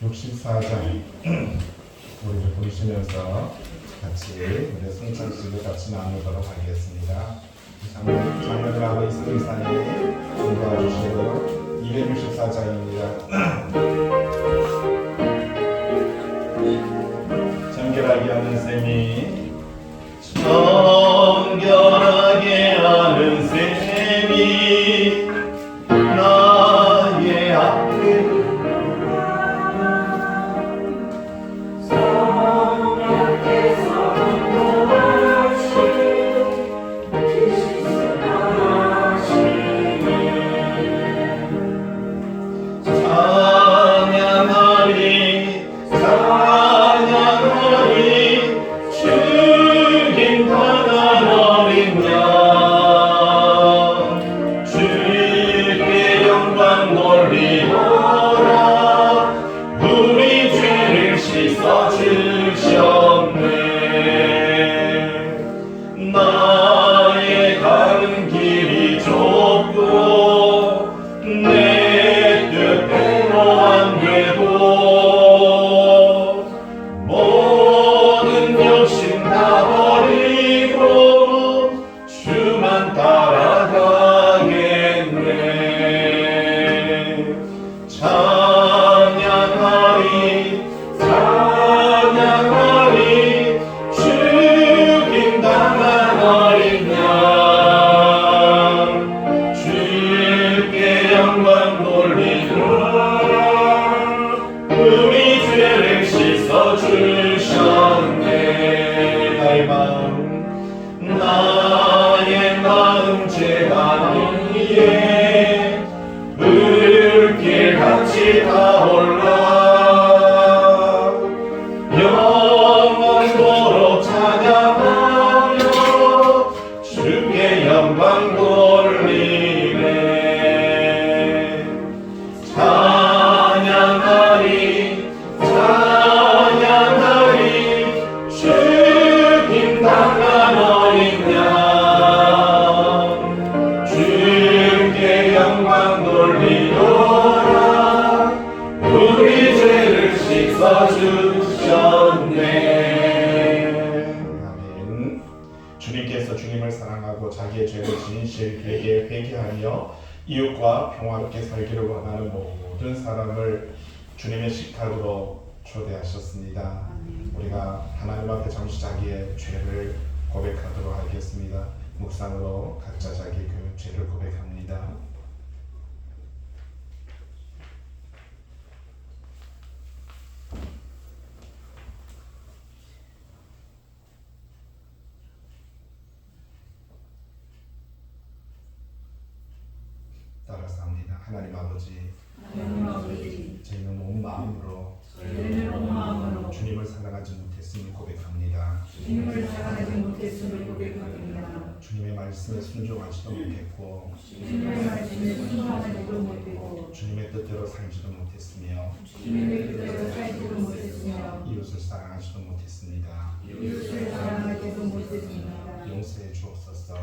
264장 우리를 보시면서 같이 우리 성찬식을 같이 나누도록 하겠습니다. 장로들하고 이스라엘산에 도와주시고 264장입니다. 정결하게 하는 셈이 정결하게 하는 셈이 나의 앞에 나의 가는 길이 좁고 내 뜻대로 안 돼도 모든 욕심 다 버리고 주만 따라가겠네. 찬양하리 찬양하리 죽임당한 어린 양 주께 영광 돌리라. 우리 죄를 씻어주셨네. 나의 마음 죄가 위에 물길같이 타올라 영원토록 찬양하며 주께 영광 돌리네. 찬양하리 찬양하리 죽임당한 어린 양 주께 영광 돌리노라. 우리 죄를 씻어주셨네. 아멘. 주님께서 주님을 사랑하고 자기의 죄를 진실되게 회개하며 이웃과 평화롭게 살기를 원하는 모든 사람을 주님의 식탁으로 초대하셨습니다. 우리가 하나님 앞에 잠시 자기의 죄를 고백하도록 하겠습니다. 묵상으로 각자 자기 그 죄를 고백합니다. 따라서 합니다. 하나님 아버지, 저희는 온 마음으로 주님을 사랑하지 못했음을 고백합니다. 주님의 말씀에 순종하지도 못했고 주님의 뜻대로 살지도 못했으며 이웃을 사랑하지도 못했습니다. 용서해 주옵소서.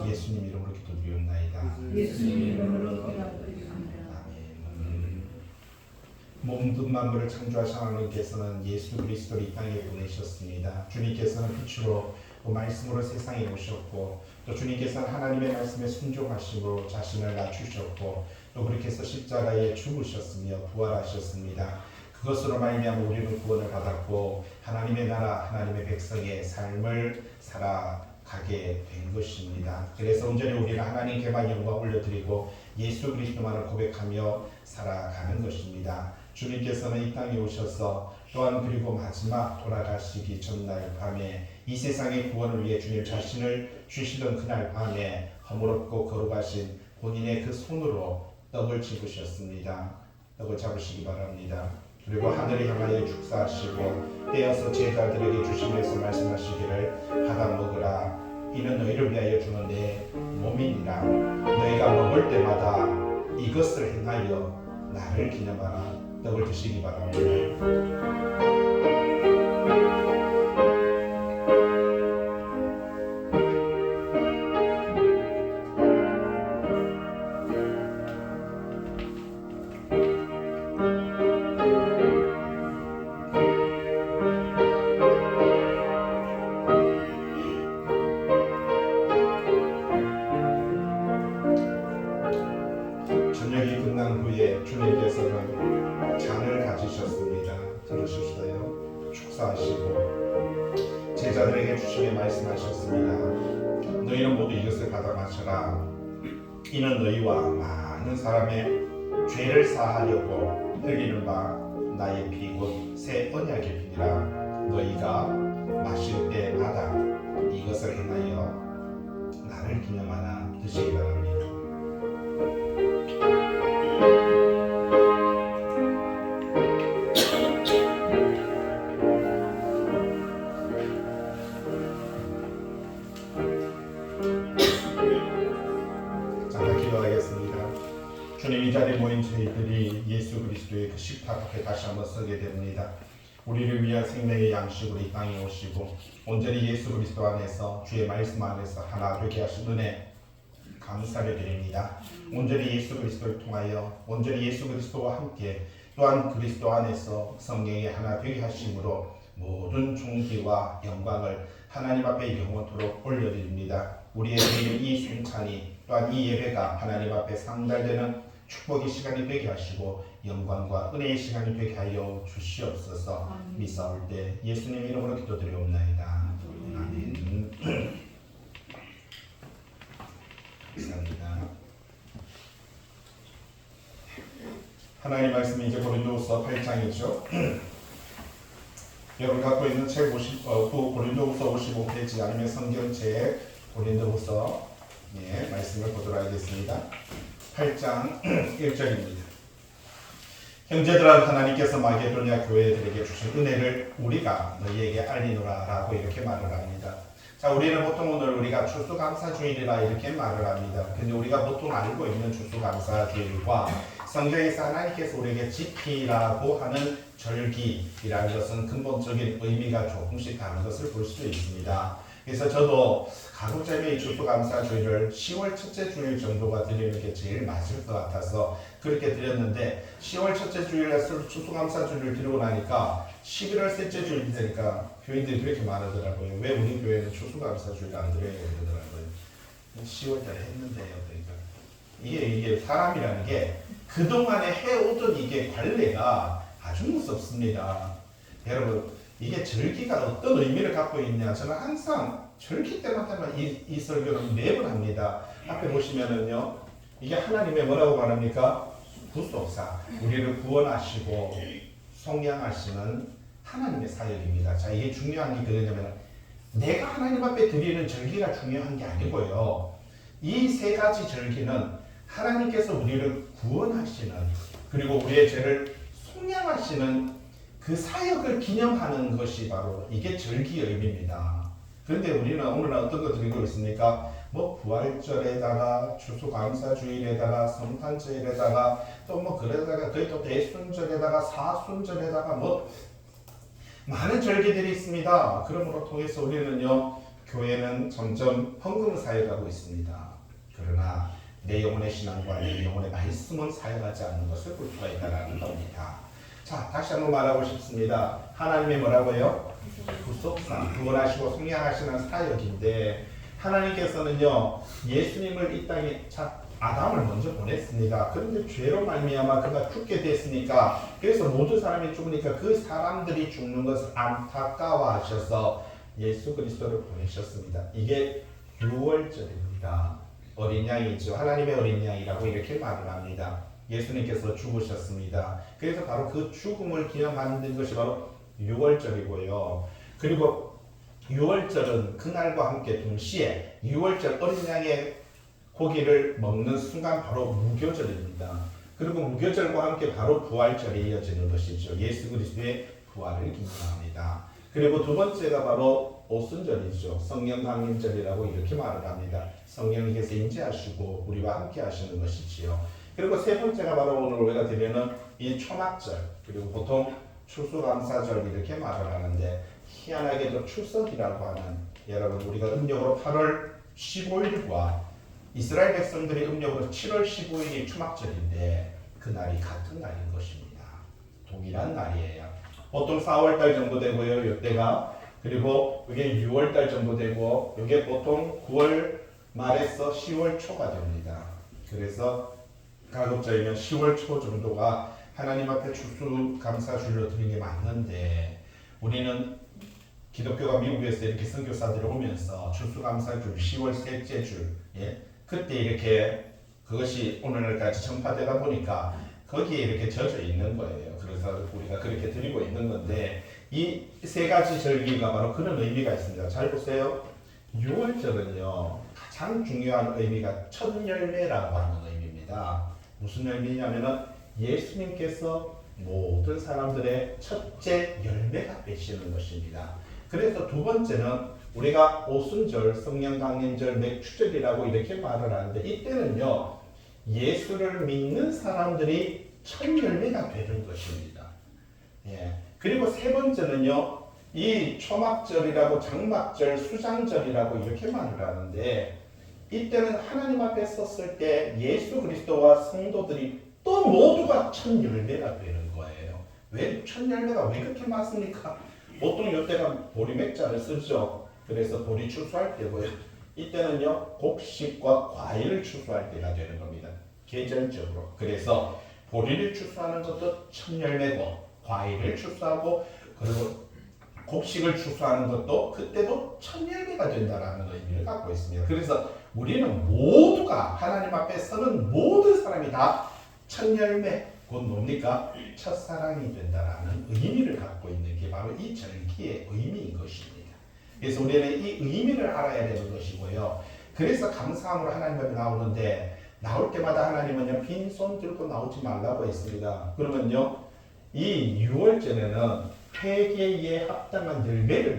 예수님 이름으로 기도드리옵나이다. 모든 만물을 창조하신 하나님께서는 예수 그리스도를 이 땅에 보내셨습니다. 주님께서는 빛으로 말씀으로 세상에 오셨고 또 주님께서는 하나님의 말씀에 순종하심으로 자신을 낮추셨고 또 그렇게서 십자가에 죽으셨으며 부활하셨습니다. 그것으로 말미암아 우리는 구원을 받았고 하나님의 나라 하나님의 백성의 삶을 살아가게 된 것입니다. 그래서 온전히 우리는 하나님께만 영광 올려드리고 예수 그리스도만을 고백하며 살아가는 것입니다. 주님께서는 이 땅에 오셔서 또한 그리고 마지막 돌아가시기 전날 밤에 이 세상의 구원을 위해 주님 자신을 주시던 그날 밤에 허물없고 거룩하신 본인의 그 손으로 떡을 집으셨습니다. 떡을 잡으시기 바랍니다. 그리고 하늘을 향하여 축사하시고 떼어서 제자들에게 주시면서 말씀하시기를 받아 먹으라. 이는 너희를 위하여 주는 내 몸이니라. 너희가 먹을 때마다 이것을 행하여 나를 기념하라. 떡을 드시기 바랍니다. 후에 주님께서는 잔을 가지셨습니다. 들으셨어요? 축사하시고 제자들에게 주시며 말씀하셨습니다. 너희는 모두 이것을 받아 마셔라. 이는 너희와 많은 사람의 죄를 사하려고 흘리는 바 나의 피 곧 새 언약의 피니라. 너희가 마실 때마다 이것을 행하여 나를 기념하나 드시기 바랍니다. 주님, 이 자리에 모인 저희들이 예수 그리스도의 그 식탁 앞에 다시 한번 서게 됩니다. 우리를 위한 생명의 양식으로 이 땅에 오시고 온전히 예수 그리스도 안에서 주의 말씀 안에서 하나 되게 하신 은혜 감사를 드립니다. 온전히 예수 그리스도를 통하여 온전히 예수 그리스도와 함께 또한 그리스도 안에서 성령의 하나 되게 하심으로 모든 존귀와 영광을 하나님 앞에 영원토록 올려드립니다. 우리의 이 순찬이 또한 이 예배가 하나님 앞에 상달되는 축복의 시간이 되게 하시고 영광과 은혜의 시간이 되게 하여 주시옵소서. 미사올 때 예수님 이름으로 기도드리옵나이다. 아멘. 감사합니다. 하나님 말씀이 이제 고린도후서 8장이죠. 여러분 갖고 있는 책 고린도후서 55페이지 아니면 성경책 고린도후서 말씀을 보도록 하겠습니다. 8장 1절입니다. 형제들아, 하나님께서 마게도냐 교회들에게 주신 은혜를 우리가 너희에게 알리노라 라고 이렇게 말을 합니다. 자, 우리는 보통 오늘 우리가 추수감사주일이라 이렇게 말을 합니다. 근데 우리가 보통 알고 있는 추수감사주일과 성경에서 하나님께서 우리에게 지키라고 하는 절기이라는 것은 근본적인 의미가 조금씩 다른 것을 볼 수 있습니다. 그래서 저도 가급적이면 이 추수감사주일을 10월 첫째 주일 정도가 드리는 게 제일 맞을 것 같아서 그렇게 드렸는데 10월 첫째 주일에 추수감사주일을 드리고 나니까 11월 셋째 주일 되니까 교인들이 그렇게 말하더라고요. 왜 우리 교회는 추수감사주일 안 드려요? 그러더라고요. 10월달에 했는데요. 그러니까 이게 사람이라는 게 그동안에 해오던 이게 관례가 아주 무섭습니다. 여러분, 이게 절기가 어떤 의미를 갖고 있냐? 저는 항상 절기 때마다 이 설교를 매번 합니다. 앞에 보시면은요, 이게 하나님의 뭐라고 말합니까? 구속사, 우리를 구원하시고 속량하시는 하나님의 사역입니다. 자, 이게 중요한 게 그러냐면 내가 하나님 앞에 드리는 절기가 중요한 게 아니고요. 이 세 가지 절기는 하나님께서 우리를 구원하시는 그리고 우리의 죄를 속량하시는 그 사역을 기념하는 것이 바로 이게 절기의 의미입니다. 그런데 우리는 오늘은 어떤 거 드리고 있습니까? 뭐 부활절에다가 추수감사주일에다가 성탄절에다가 또 뭐 그러다가 거의 또 대순절에다가 사순절에다가 뭐 많은 절기들이 있습니다. 그러므로 통해서 우리는요, 교회는 점점 헌금 사역하고 있습니다. 그러나 내 영혼의 신앙과 내 영혼의 말씀은 사역하지 않는 것을 볼 수가 있다는 겁니다. 자, 다시 한번 말하고 싶습니다. 하나님의 뭐라고요? 구속사, 구원하시고 속량하시는 사역인데 하나님께서는요, 예수님을 이 땅에 아담을 먼저 보냈습니다. 그런데 죄로 말미암아 그가 죽게 됐으니까, 그래서 모든 사람이 죽으니까 그 사람들이 죽는 것을 안타까워하셔서 예수 그리스도를 보내셨습니다. 이게 6월절입니다. 어린 양이죠. 하나님의 어린 양이라고 이렇게 말을 합니다. 예수님께서 죽으셨습니다. 그래서 바로 그 죽음을 기념하는 것이 바로 6월절이고요. 그리고 6월절은 그날과 함께 동시에 6월절 어린 양의 고기를 먹는 순간 바로 무교절입니다. 그리고 무교절과 함께 바로 부활절이 이어지는 것이죠. 예수 그리스도의 부활을 기념합니다. 그리고 두 번째가 바로 오순절이죠. 성령 강림절이라고 이렇게 말을 합니다. 성령님께서 임재하시고 우리와 함께 하시는 것이지요. 그리고 세 번째가 바로 오늘 우리가 드리는 이 초막절, 그리고 보통 추수감사절 이렇게 말을 하는데 희한하게도 출석이라고 하는, 여러분 우리가 음력으로 8월 15일과 이스라엘 백성들이 음력으로 7월 15일이 초막절인데 그날이 같은 날인 것입니다. 동일한 날이에요. 보통 4월달 정도 되고요, 이때가. 그리고 이게 6월달 정도 되고 이게 보통 9월 말에서 10월 초가 됩니다. 그래서 가급적이면 10월 초 정도가 하나님 앞에 추수감사주일로 드리는 게 맞는데 우리는 기독교가 미국에서 이렇게 선교사들이 오면서 추수감사줄 10월 셋째 주 그때 이렇게 그것이 오늘날까지 전파되다 보니까 거기에 이렇게 젖어 있는 거예요. 그래서 우리가 그렇게 드리고 있는 건데 이 세 가지 절기가 바로 그런 의미가 있습니다. 잘 보세요. 6월절은요 가장 중요한 의미가 첫 열매라고 하는 의미입니다. 무슨 의미냐면은 예수님께서 모든 사람들의 첫째 열매가 되시는 것입니다. 그래서 두 번째는 우리가 오순절, 성령강림절, 맥추절이라고 이렇게 말을 하는데 이때는요 예수를 믿는 사람들이 첫 열매가 되는 것입니다. 그리고 세 번째는요 이 초막절이라고 장막절, 수장절이라고 이렇게 말을 하는데 이때는 하나님 앞에 섰을 때 예수 그리스도와 성도들이 또 모두가 첫 열매가 되는 거예요. 왜 첫 열매가 왜 그렇게 많습니까? 보통 이때가 보리맥자를 쓰죠. 그래서 보리 추수할 때고요. 이때는요 곡식과 과일을 추수할 때가 되는 겁니다. 계절적으로. 그래서 보리를 추수하는 것도 첫 열매고 과일을 추수하고 그리고 곡식을 추수하는 것도 그때도 첫 열매가 된다라는 의미를 갖고 있습니다. 그래서 우리는 모두가 하나님 앞에 서는 모든 사람이 다 첫 열매 곧 뭡니까? 첫사랑이 된다라는 의미를 갖고 있는 게 바로 이 절기의 의미인 것입니다. 그래서 우리는 이 의미를 알아야 되는 것이고요. 그래서 감사함으로 하나님 앞에 나오는데 나올 때마다 하나님은요 빈손 들고 나오지 말라고 했습니다. 그러면요 이 6월절에는 회개에 합당한 열매를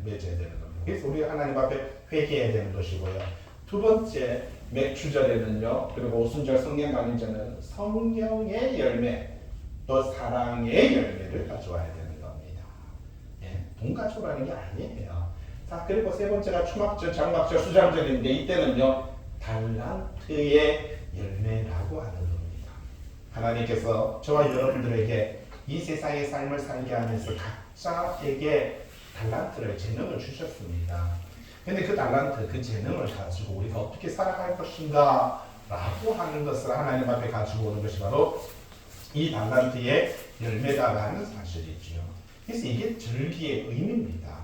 맺어야 되는 겁니다. 그래서 우리가 하나님 앞에 회개해야 되는 것이고요. 두 번째 맥추절에는요 그리고 오순절 성령강림절은 성령의 열매 또 사랑의 열매를 가져와야 되는 겁니다. 돈 가져오라는 게 아니에요. 자 그리고 세 번째가 초막절, 장막절, 수장절인데 이때는요 달란트의 열매라고 하는 겁니다. 하나님께서 저와 여러분들에게 이 세상의 삶을 살게 하면서 각자에게 달란트를 재능을 주셨습니다. 근데 그 달란트, 그 재능을 가지고 우리가 어떻게 살아갈 것인가 라고 하는 것을 하나님 앞에 가지고 오는 것이 바로 이 달란트의 열매다라는 사실이죠. 그래서 이게 절기의 의미입니다.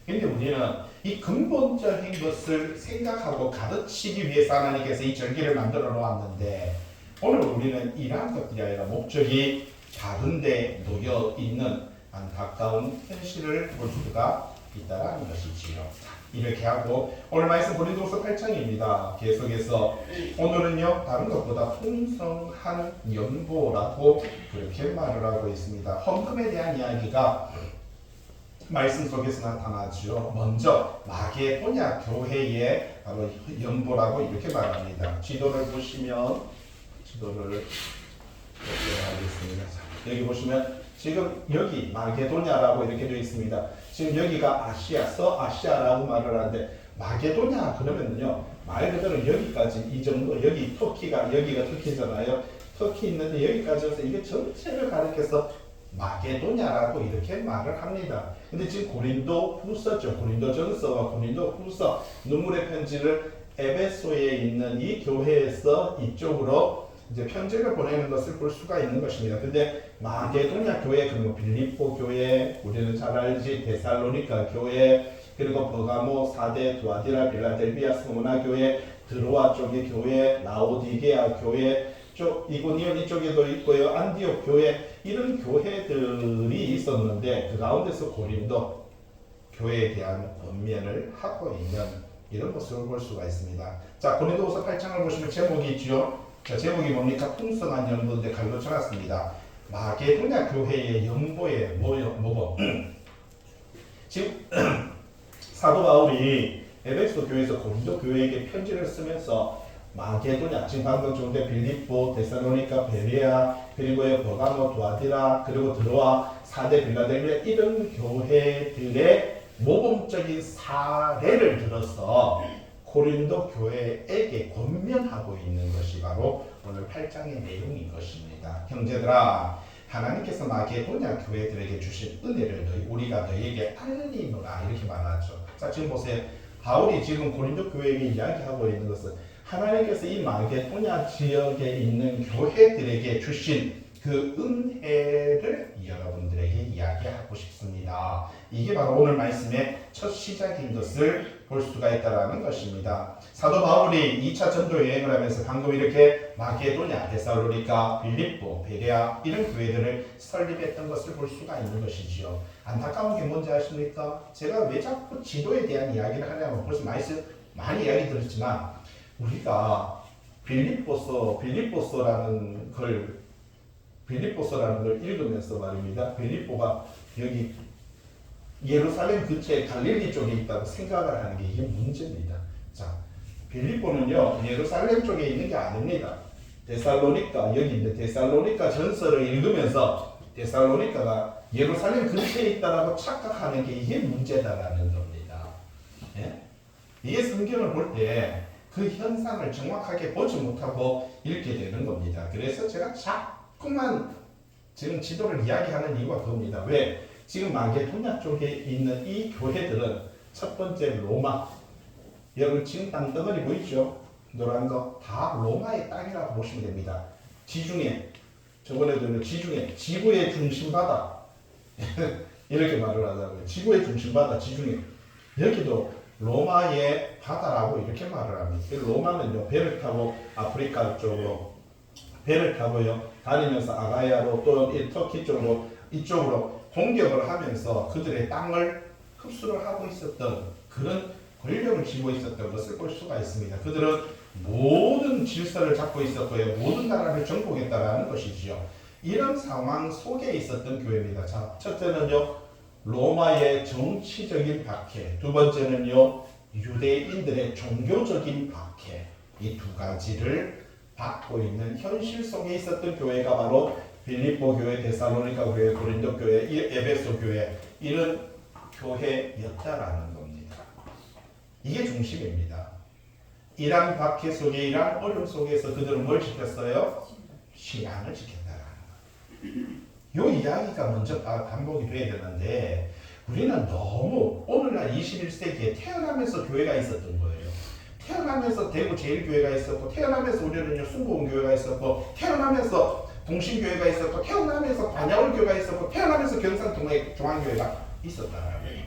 근데 우리는 이 근본적인 것을 생각하고 가르치기 위해서 하나님께서 이 절기를 만들어 놓았는데 오늘 우리는 이러한 것들이 아니라 목적이 다른 데 놓여 있는 안타까운 현실을 볼 수가 있다는 것이지요. 이렇게 하고 오늘 말씀 고린도후서 8장입니다. 계속해서 오늘은요 다른 것보다 풍성한 연보라고 그렇게 말을 하고 있습니다. 헌금에 대한 이야기가 말씀 속에서 나타나죠. 먼저 마게도냐 교회의 바로 연보라고 이렇게 말합니다. 지도를 보시면 지도를 하겠습니다. 여기 보시면 지금 여기 마게도냐라고 이렇게 되어 있습니다. 지금 여기가 아시아, 서아시아라고 말을 하는데 마게도냐 그러면요 말 그대로 여기까지 이 정도 여기 터키가 여기가 터키잖아요. 터키 있는데 여기까지 해서 이게 전체를 가리켜서 마게도냐라고 이렇게 말을 합니다. 근데 지금 고린도 후서죠. 고린도전서와 고린도 후서 눈물의 편지를 에베소에 있는 이 교회에서 이쪽으로 이제 편지를 보내는 것을 볼 수가 있는 것입니다. 근데 마게도냐 교회, 그리고 빌립보 교회, 우리는 잘 알지 데살로니가 교회, 그리고 버가모, 사데, 두아디라, 빌라델비아, 스무나 교회, 드로아 쪽의 교회, 라오디게아 교회, 이고니온 이쪽에도 있고요. 안디옥 교회, 이런 교회들이 있었는데 그 가운데서 고린도 교회에 대한 권면을 하고 있는 이런 모습을 볼 수가 있습니다. 자, 고린도후서 8장을 보시면 제목이 있죠. 자, 제목이 뭡니까? 풍성한 연보인데 갈로 쳐놨습니다. 마게도냐 교회의 연보에 뭐고? 지금 사도 바울이 에베소 교회에서 고린도 교회에게 편지를 쓰면서 마게도냐, 지금 방금 좋은데 빌립보, 데살로니가, 베레아, 그리고 버가모, 두아디라, 그리고 드로아, 사데, 빌라델비아 이런 교회들의 모범적인 사례를 들어서 고린도 교회에게 권면하고 있는 것이 바로 오늘 8장의 내용인 것입니다. 형제들아, 하나님께서 마게도냐 교회들에게 주신 은혜를 우리가 너희에게 알리노라 이렇게 말하죠. 자, 지금 보세요. 바울이 지금 고린도 교회에게 이야기하고 있는 것은 하나님께서 이 마게도냐 지역에 있는 교회들에게 주신 그 은혜를 여러분들에게 이야기하고 싶습니다. 이게 바로 오늘 말씀의 첫 시작인 것을 볼 수가 있다는 것입니다. 사도 바울이 2차 전도 여행을 하면서 방금 이렇게 마게도냐, 데살로니가, 빌립보, 베레아 이런 교회들을 설립했던 것을 볼 수가 있는 것이지요. 안타까운 게 뭔지 아십니까? 제가 왜 자꾸 지도에 대한 이야기를 하냐면 벌써 많이 이야기 들었지만 우리가 빌립보서라는 걸 읽으면서 말입니다. 빌립보가 여기 예루살렘 근처에 갈릴리 쪽에 있다고 생각을 하는 게 이게 문제입니다. 자, 빌립보는요 예루살렘 쪽에 있는 게 아닙니다. 데살로니가 여기 있는데 데살로니가 전서를 읽으면서 데살로니가가 예루살렘 근처에 있다라고 착각하는 게 이게 문제다라는 겁니다. 예? 이게 성경을 볼 때 그 현상을 정확하게 보지 못하고 읽게 되는 겁니다. 그래서 제가 자꾸만 지금 지도를 이야기하는 이유가 그겁니다. 왜? 지금 마게도냐 쪽에 있는 이 교회들은 첫 번째 로마, 여러분 지금 땅덩어리 보이죠? 노란 거 다 로마의 땅이라고 보시면 됩니다. 지중해, 저번에도 지중해, 지구의 중심바다 이렇게 말을 하자고요. 지구의 중심바다, 지중해. 여기도 로마의 바다라고 이렇게 말을 합니다. 로마는요 배를 타고 아프리카 쪽으로 배를 타고요 다니면서 아가야로 또 터키 쪽으로 이쪽으로 공격을 하면서 그들의 땅을 흡수를 하고 있었던 그런 권력을 쥐고 있었던 것을 볼 수가 있습니다. 그들은 모든 질서를 잡고 있었고요. 모든 나라를 정복했다라는 것이지요. 이런 상황 속에 있었던 교회입니다. 자, 첫째는요. 로마의 정치적인 박해. 두 번째는요. 유대인들의 종교적인 박해. 이 두 가지를 받고 있는 현실 속에 있었던 교회가 바로 빌립보 교회, 데살로니가 교회, 고린도 교회, 에베소 교회 이런 교회였다라는 겁니다. 이게 중심입니다. 이러한 박해 속에 이러한 어려움 속에서 그들은 뭘 지켰어요? 신앙을 지켰다라는 거예요. 이 이야기가 먼저 반복이 돼야 되는데 우리는 너무 오늘날 21세기에 태어나면서 교회가 있었던 거예요. 태어나면서 대구 제일교회가 있었고 태어나면서 우리는 순복음교회가 있었고 태어나면서 동신교회가 있었고 태어나면서 반야울교회가 있었고 태어나면서 경상중앙교회가 있었다라는 거예요.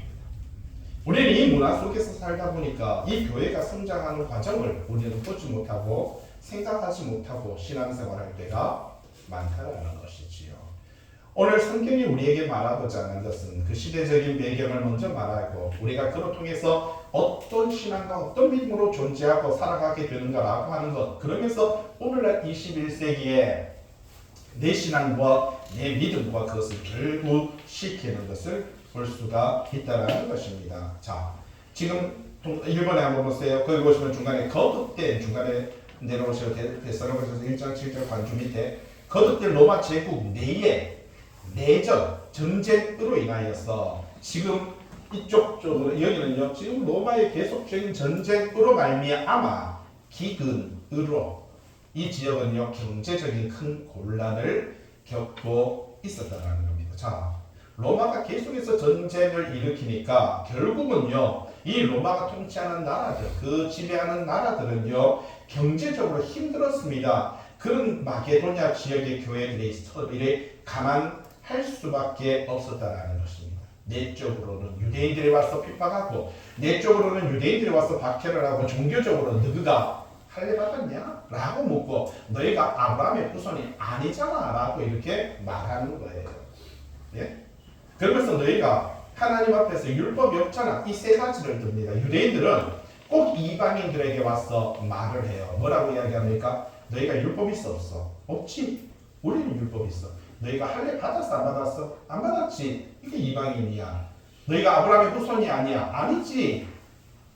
우리는 이 문화 속에서 살다 보니까 이 교회가 성장하는 과정을 우리는 보지 못하고 생각하지 못하고 신앙생활할 때가 많다라는 것이지요. 오늘 성경이 우리에게 말하고자 하는 것은 그 시대적인 배경을 먼저 말하고 우리가 그로 통해서 어떤 신앙과 어떤 믿음으로 존재하고 살아가게 되는가라고 하는 것. 그러면서 오늘날 21세기에 내 신앙과 내 믿음과 그것을 결부시키는 것을 볼 수가 있다는 것입니다. 자, 지금 1번에 한번 보세요. 거기 보시면 중간에 거듭된 중간에 내려오셔도 데살로니가서 1장 7절 관주 밑에 거듭된 로마 제국 내의 내전, 전쟁으로 인하여서 지금 이쪽 쪽으로 여기는요 지금 로마의 계속적인 전쟁으로 말미암아 기근으로 이 지역은요 경제적인 큰 곤란을 겪고 있었다는 겁니다. 자, 로마가 계속해서 전쟁을 일으키니까 결국은요 이 로마가 통치하는 나라들, 그 지배하는 나라들은요 경제적으로 힘들었습니다. 그런 마게도냐 지역의 교회들이 이래 가난할 수밖에 없었다라는 것입니다. 내적으로는 유대인들이 와서 핍박하고 내적으로는 유대인들이 와서 박해를 하고 종교적으로 너희가 할례 받았냐? 라고 묻고 너희가 아브라함의 후손이 아니잖아 라고 이렇게 말하는 거예요. 예? 그러면서 너희가 하나님 앞에서 율법이 없잖아. 이 세 가지를 듭니다. 유대인들은 꼭 이방인들에게 와서 말을 해요. 뭐라고 이야기합니까? 너희가 율법 있어 없어? 없지. 우리는 율법 있어. 너희가 할례 받았어 안 받았어? 안 받았지. 이게 이방인이야. 너희가 아브라함의 후손이 아니야? 아니지.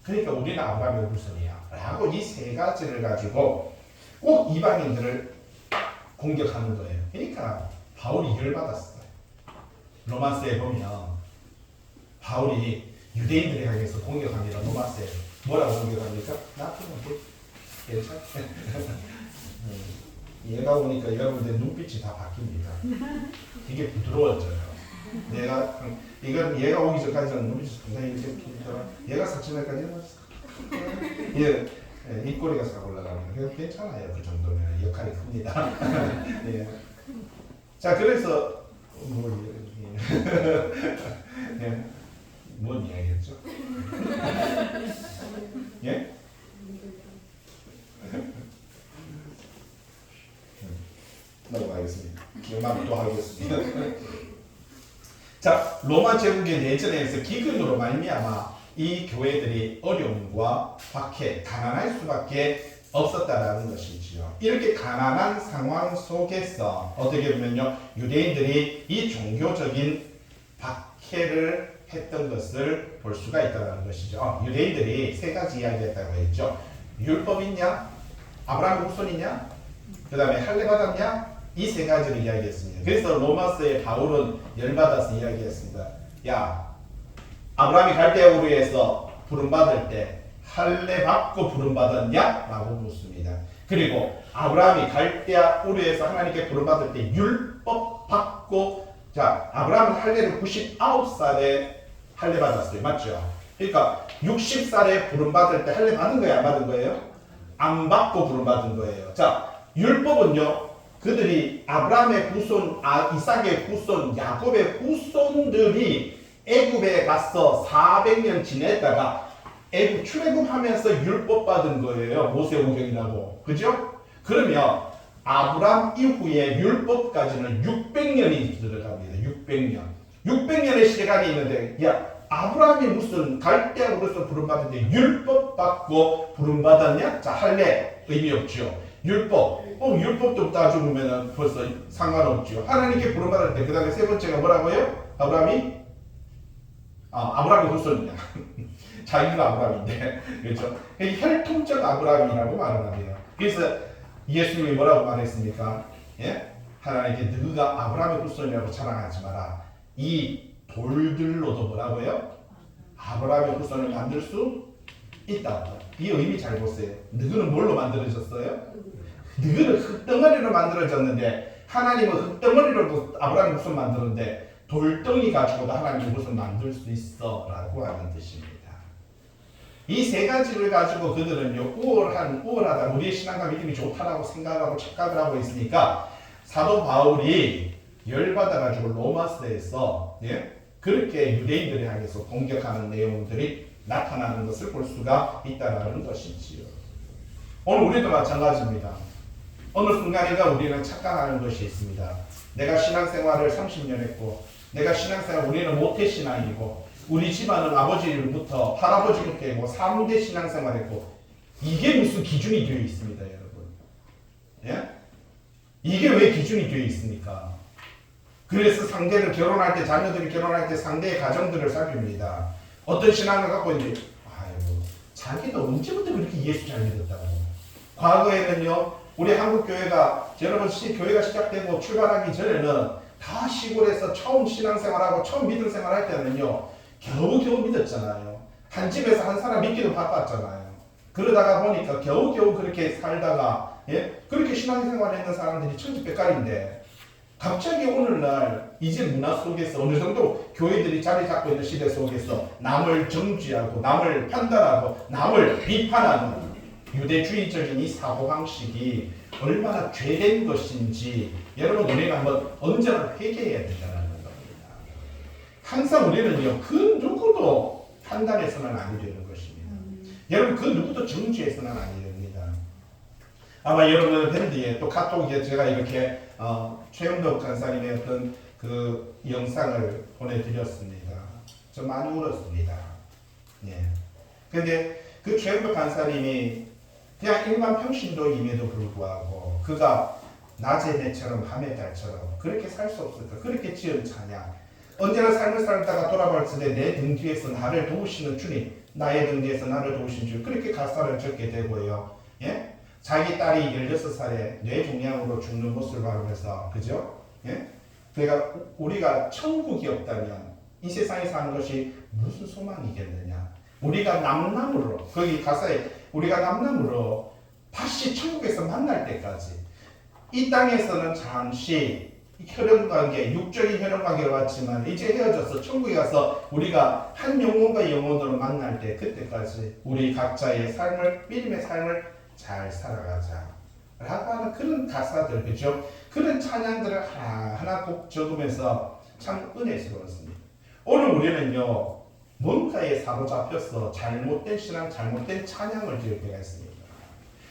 그러니까 우리는 아브라함의 후손이야. 라고 이 세 가지를 가지고 꼭 이방인들을 공격하는 거예요. 그러니까 바울이 열받았어요. 로마서에 보면 바울이 유대인들에 향해서 공격합니다. 로마서에 뭐라고 공격합니까? 나쁘면 괜찮아. 얘가 오니까 여러분들 눈빛이 다 바뀝니다. 되게 부드러워져요. 이건 얘가 오기 전까지는 눈빛이 상당히 이렇게 얘가 삭제할까지는 예, 예, 입꼬리가 싹 올라갑니다. 그래서 괜찮아요. 그 정도면 역할이 큽니다. 예. 자, 그래서 예. 뭔 이야기였죠? 예? 넘어가겠습니다. 기억만 또 하겠습니다. 자, 로마 제국의 내전에서 기근으로 말미암아 이 교회들이 어려움과 박해, 가난할 수밖에 없었다라는 것이지요. 이렇게 가난한 상황 속에서 어떻게 보면요, 유대인들이 이 종교적인 박해를 했던 것을 볼 수가 있다는 것이죠. 유대인들이 세 가지 이야기했다고 했죠. 율법 있냐? 아브라함 후손이냐? 그 다음에 할례 받았냐? 이 세 가지를 이야기했습니다. 그래서 로마서의 바울은 열받아서 이야기했습니다. 야, 아브라함이 갈대아 우르에서 부름받을 때 할례 받고 부름받았냐? 라고 묻습니다. 그리고 아브라함이 갈대아 우르에서 하나님께 부름받을 때 율법 받고, 자, 아브라함은 할례를 99살에 할례 받았어요. 맞죠? 그러니까 60살에 부름받을 때 할례 받은 거예요? 안 받은 거예요? 안 받고 부름받은 거예요. 자, 율법은요, 그들이 아브라함의 후손, 이삭의 후손, 야곱의 후손들이 애굽에 가서 400년 지냈다가 애굽 출애굽하면서 율법 받은 거예요. 모세오경이라고. 그죠? 그러면 아브라함 이후에 율법까지는 600년이 들어갑니다. 600년. 600년의 시간이 있는데, 야, 아브라함이 무슨 갈대아 우르에서 부름받은데 율법 받고 부름받았냐? 자, 할례 의미 없죠. 율법. 율법도 따져보면 벌써 상관없죠. 하나님께 부름받을 때, 그 다음에 세 번째가 뭐라고요? 아브라함이 후손이냐. 자기가 아브라함인데. 그렇죠? 혈통적 아브라함이라고 말을 하네요. 그래서 예수님이 뭐라고 말했습니까? 예? 하나님께 너가 아브라함의 후손이라고 자랑하지 마라. 이 돌들로도 뭐라고요? 아브라함의 후손을 만들 수 있다고. 이 의미 잘 보세요. 너희는 뭘로 만들어졌어요? 너희는 흙덩어리로 만들어졌는데 하나님은 흙덩어리로 아브라함의 후손 만드는데 돌덩이 가지고도 하나님의 후손 만들 수 있어 라고 하는 뜻입니다. 이 세 가지를 가지고 그들은요, 우월하다, 우리의 신앙과 믿음이 좋다라고 생각하고 착각을 하고 있으니까 사도 바울이 열받아가지고 로마서에서 그렇게 유대인들을 향해서 공격하는 내용들이 나타나는 것을 볼 수가 있다는 것이지요. 오늘 우리도 마찬가지입니다. 어느 순간인가 우리는 착각하는 것이 있습니다. 내가 신앙생활을 30년 했고, 내가 신앙생활, 우리는 모태신앙이고, 우리 집안은 아버지부터 할아버지부터 했고 3대 신앙생활했고, 이게 무슨 기준이 되어 있습니다, 여러분. 예? 이게 왜 기준이 되어 있습니까? 그래서 상대를 결혼할 때, 자녀들이 결혼할 때 상대의 가정들을 살핍니다. 어떤 신앙을 갖고 있는데, 아이고, 자기도 언제부터 그렇게 예수 잘 믿었다고. 과거에는요, 우리 한국 교회가, 여러분 교회가 시작되고 출발하기 전에는 다 시골에서 처음 신앙생활하고 처음 믿음 생활할 때는요, 겨우겨우 믿었잖아요. 한 집에서 한 사람 믿기도 바빴잖아요. 그러다가 보니까 겨우겨우 그렇게 살다가, 그렇게 신앙생활 했는 사람들이 천지백갈인데, 갑자기 오늘날 이제 문화 속에서 어느 정도 교회들이 자리 잡고 있는 시대 속에서 남을 정죄하고 남을 판단하고 남을 비판하는 유대주의적인 이 사고방식이 얼마나 죄된 것인지 여러분 우리가 한번 언제나 회개해야 된다는 겁니다. 항상 우리는요, 그 누구도 판단해서는 아니 되는 것입니다. 여러분 그 누구도 정죄해서는 아니 됩니다. 아마 여러분 밴드에 또 카톡에 제가 이렇게 최영덕 간사님의 어떤 그 영상을 보내드렸습니다. 좀 많이 울었습니다. 예. 근데 그 최영덕 간사님이 그냥 일반 평신도임에도 불구하고 그가 낮의 해처럼 밤의 달처럼 그렇게 살 수 없을까? 그렇게 지은 찬양. 언제나 삶을 살다가 돌아봤을 때 내 등 뒤에서 나를 도우시는 주님, 나의 등 뒤에서 나를 도우시는 주님, 그렇게 가사를 적게 되고요. 예? 자기 딸이 16살에 뇌종양으로 죽는 모습을 보면서, 그죠? 예? 그러니까 우리가 천국이 없다면 이 세상에 사는 것이 무슨 소망이겠느냐? 우리가 남남으로, 거기 가사에 우리가 남남으로 다시 천국에서 만날 때까지 이 땅에서는 잠시 혈연관계, 육적인 혈연관계로 왔지만 이제 헤어져서 천국에 가서 우리가 한 영혼과 영혼으로 만날 때 그때까지 우리 각자의 삶을, 믿음의 삶을 잘 살아가자 라고 하는 그런 가사들, 그죠? 그런 찬양들을 하나하나 곡 적으면서 참 은혜스러웠습니다. 오늘 우리는요, 뭔가에 사로잡혀서 잘못된 신앙, 잘못된 찬양을 드릴 때가 있습니다.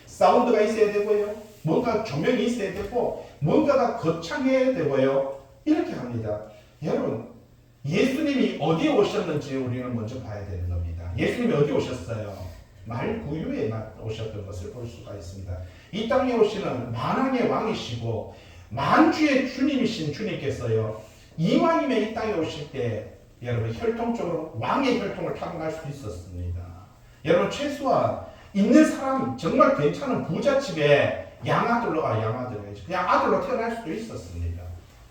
사운드가 있어야 되고요, 뭔가 조명이 있어야 되고, 뭔가가 거창해야 되고요, 이렇게 합니다. 여러분, 예수님이 어디에 오셨는지 우리는 먼저 봐야 되는 겁니다. 예수님이 어디 오셨어요? 말구유에 오셨던 것을 볼 수가 있습니다. 이 땅에 오시는 만왕의 왕이시고 만주의 주님이신 주님께서요, 이왕이면 이 땅에 오실 때 여러분 혈통적으로 왕의 혈통을 타고날 수 있었습니다. 여러분 최소한 있는 사람 정말 괜찮은 부잣집에 양아들로 그냥 아들로 태어날 수도 있었습니다.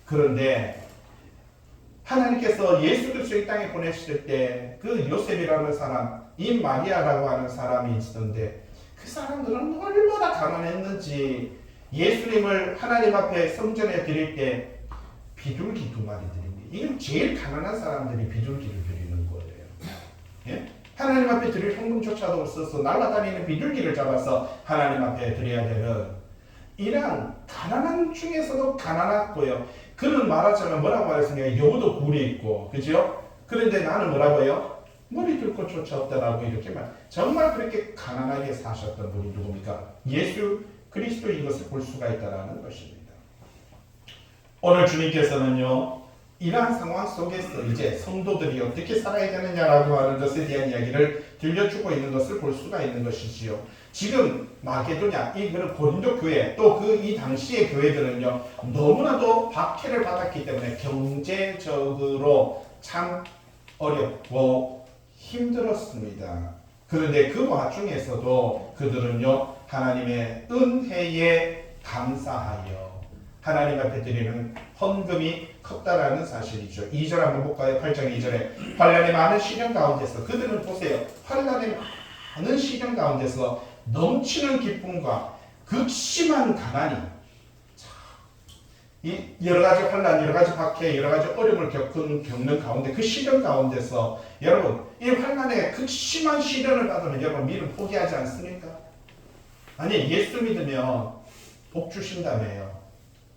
그런데 하나님께서 예수 그리스도 이 땅에 보내실 때 그 요셉이라는 사람, 이 마리아라고 하는 사람이 있었는데 그 사람들은 얼마나 가난했는지 예수님을 하나님 앞에 성전에 드릴 때 비둘기 2마리 드립니다. 이건 제일 가난한 사람들이 비둘기를 드리는 거예요. 예? 하나님 앞에 드릴 헌금조차도 없어서 날아다니는 비둘기를 잡아서 하나님 앞에 드려야 되는 이런 가난한 중에서도 가난했고요. 그는 말하자면 뭐라고 하셨습니까? 여우도 굴이 있고, 그죠? 그런데 나는 뭐라고요? 머리 둘 곳조차 없다라고 이렇게 정말 그렇게 가난하게 사셨던 분이 누굽니까? 예수 그리스도인 것을 볼 수가 있다는 것입니다. 오늘 주님께서는요, 이러한 상황 속에서 이제 성도들이 어떻게 살아야 되느냐라고 하는 것에 대한 이야기를 들려주고 있는 것을 볼 수가 있는 것이지요. 지금 마게도냐, 이 고린도 교회, 또 이 당시의 교회들은요, 너무나도 박해를 받았기 때문에 경제적으로 참 어렵고 힘들었습니다. 그런데 그 와중에서도 그들은요, 하나님의 은혜에 감사하여 하나님 앞에 드리는 헌금이 컸다라는 사실이죠. 2절 한번 볼까요? 8장 2절에 환난의 많은 시련 가운데서 그들은 보세요. 환난의 많은 시련 가운데서 넘치는 기쁨과 극심한 가난이, 이 여러 가지 환난, 여러 가지 박해, 여러 가지 어려움을 겪는 가운데 그 시련 가운데서 여러분 이 환난에 극심한 시련을 받으면 여러분 믿음 포기하지 않습니까? 아니 예수 믿으면 복 주신다며요.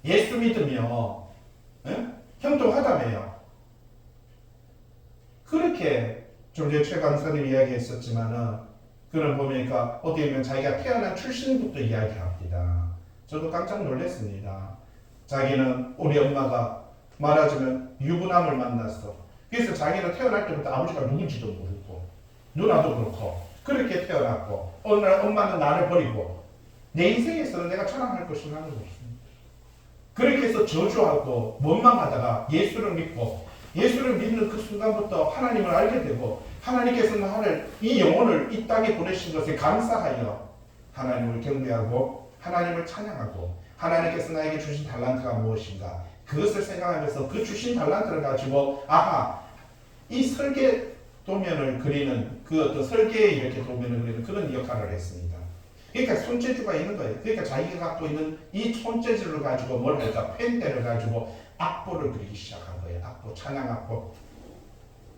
예수 믿으면 형통하다며요. 그렇게 좀 전에 최 강사님 이야기했었지만은 그런 보니까 어떻게 보면 자기가 태어난 출신부터 이야기합니다. 저도 깜짝 놀랐습니다. 자기는 우리 엄마가 말하자면 유부남을 만났어. 그래서 자기는 태어날 때부터 아버지가 누군지도 모르고 누나도 그렇고 그렇게 태어났고 어느 날 엄마는 나를 버리고 내 인생에서는 내가 자랑할 것이 하나도 없습니다. 그렇게 해서 저주하고 원망하다가 예수를 믿고 예수를 믿는 그 순간부터 하나님을 알게 되고 하나님께서 나를 이 영혼을 이 땅에 보내신 것에 감사하여 하나님을 경배하고 하나님을 찬양하고 하나님께서 나에게 주신 달란트가 무엇인가 그것을 생각하면서 그 주신 달란트를 가지고 이 설계 도면을 그리는 그 어떤 설계에 이렇게 도면을 그리는 그런 역할을 했습니다. 그러니까 손재주가 있는 거예요. 그러니까 자기가 갖고 있는 이 손재주를 가지고 뭘 할까? 펜대를 가지고 악보를 그리기 시작한 거예요. 악보, 찬양 악보.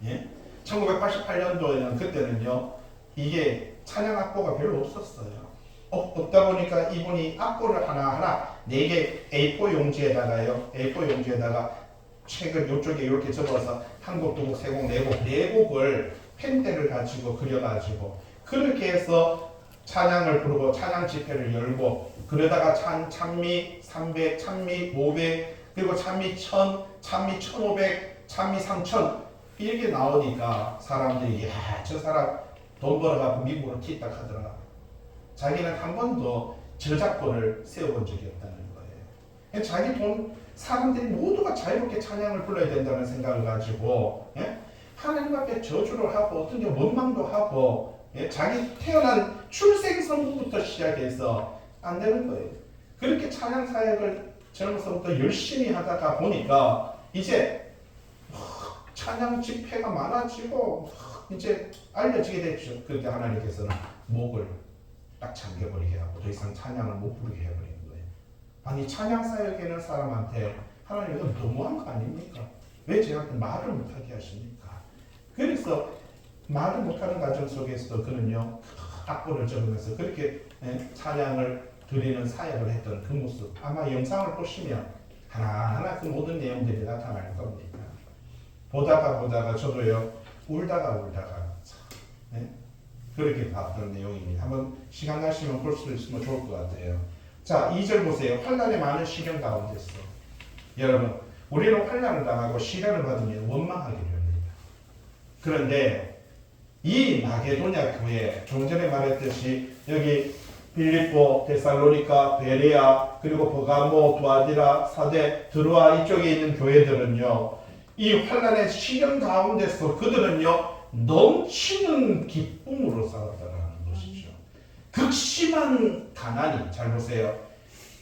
예? 1988년도에는 그때는요, 이게 찬양 악보가 별로 없었어요. 없다 보니까 이분이 악보를 하나하나 4개 A4 용지에다가요, A4 용지에다가 책을 이쪽에 이렇게 접어서 한 곡, 2곡, 3곡, 4곡, 4곡을 펜대를 가지고 그려가지고 그렇게 해서 찬양을 부르고 찬양 집회를 열고 그러다가 찬미 300, 찬미 500, 그리고 찬미 1000, 찬미 1500, 찬미 3000 이렇게 나오니까 사람들이 저 사람 돈 벌어가지고 미국으로 튀딱 하더라. 자기는 한 번도 저작권을 세워본 적이 없다는 거예요. 자기 돈 사람들이 모두가 자유롭게 찬양을 불러야 된다는 생각을 가지고 하나님 앞에 저주를 하고 어떤 게 원망도 하고 자기 태어난 출생선부부터 시작해서 안 되는 거예요. 그렇게 찬양 사역을 젊어서부터 열심히 하다가 보니까 이제 찬양 집회가 많아지고 이제 알려지게 됐죠. 그때 하나님께서는 목을 딱 잠겨버리게 하고 더 이상 찬양을 못 부르게 해버리는 거예요. 아니 찬양 사역에는 사람한테 하나님 이건 너무한 거 아닙니까? 왜 저한테 말을 못하게 하십니까? 그래서 말을 못하는 과정 속에서도 그는요 악보를 적으면서 그렇게 찬양을 드리는 사역을 했던 그 모습 아마 영상을 보시면 하나하나 그 모든 내용들이 나타날 겁니다. 보다가 저도요 울다가 그렇게 봤던 내용입니다. 한번 시간 나시면 볼 수 있으면 좋을 것 같아요. 자 2절 보세요. 환난의 많은 시련 가운데서 여러분 우리는 환난을 당하고 시련을 받으면 원망하기를 합니다. 그런데 이 마게도냐 교회 조금 전에 말했듯이 여기 빌립보, 데살로니가, 베레아 그리고 버가모, 두아디라, 사데, 드로아 이쪽에 있는 교회들은요 이 환난의 시련 가운데서 그들은요 넘치는 기쁨으로 살았다는 것이죠. 극심한 가난이 잘 보세요.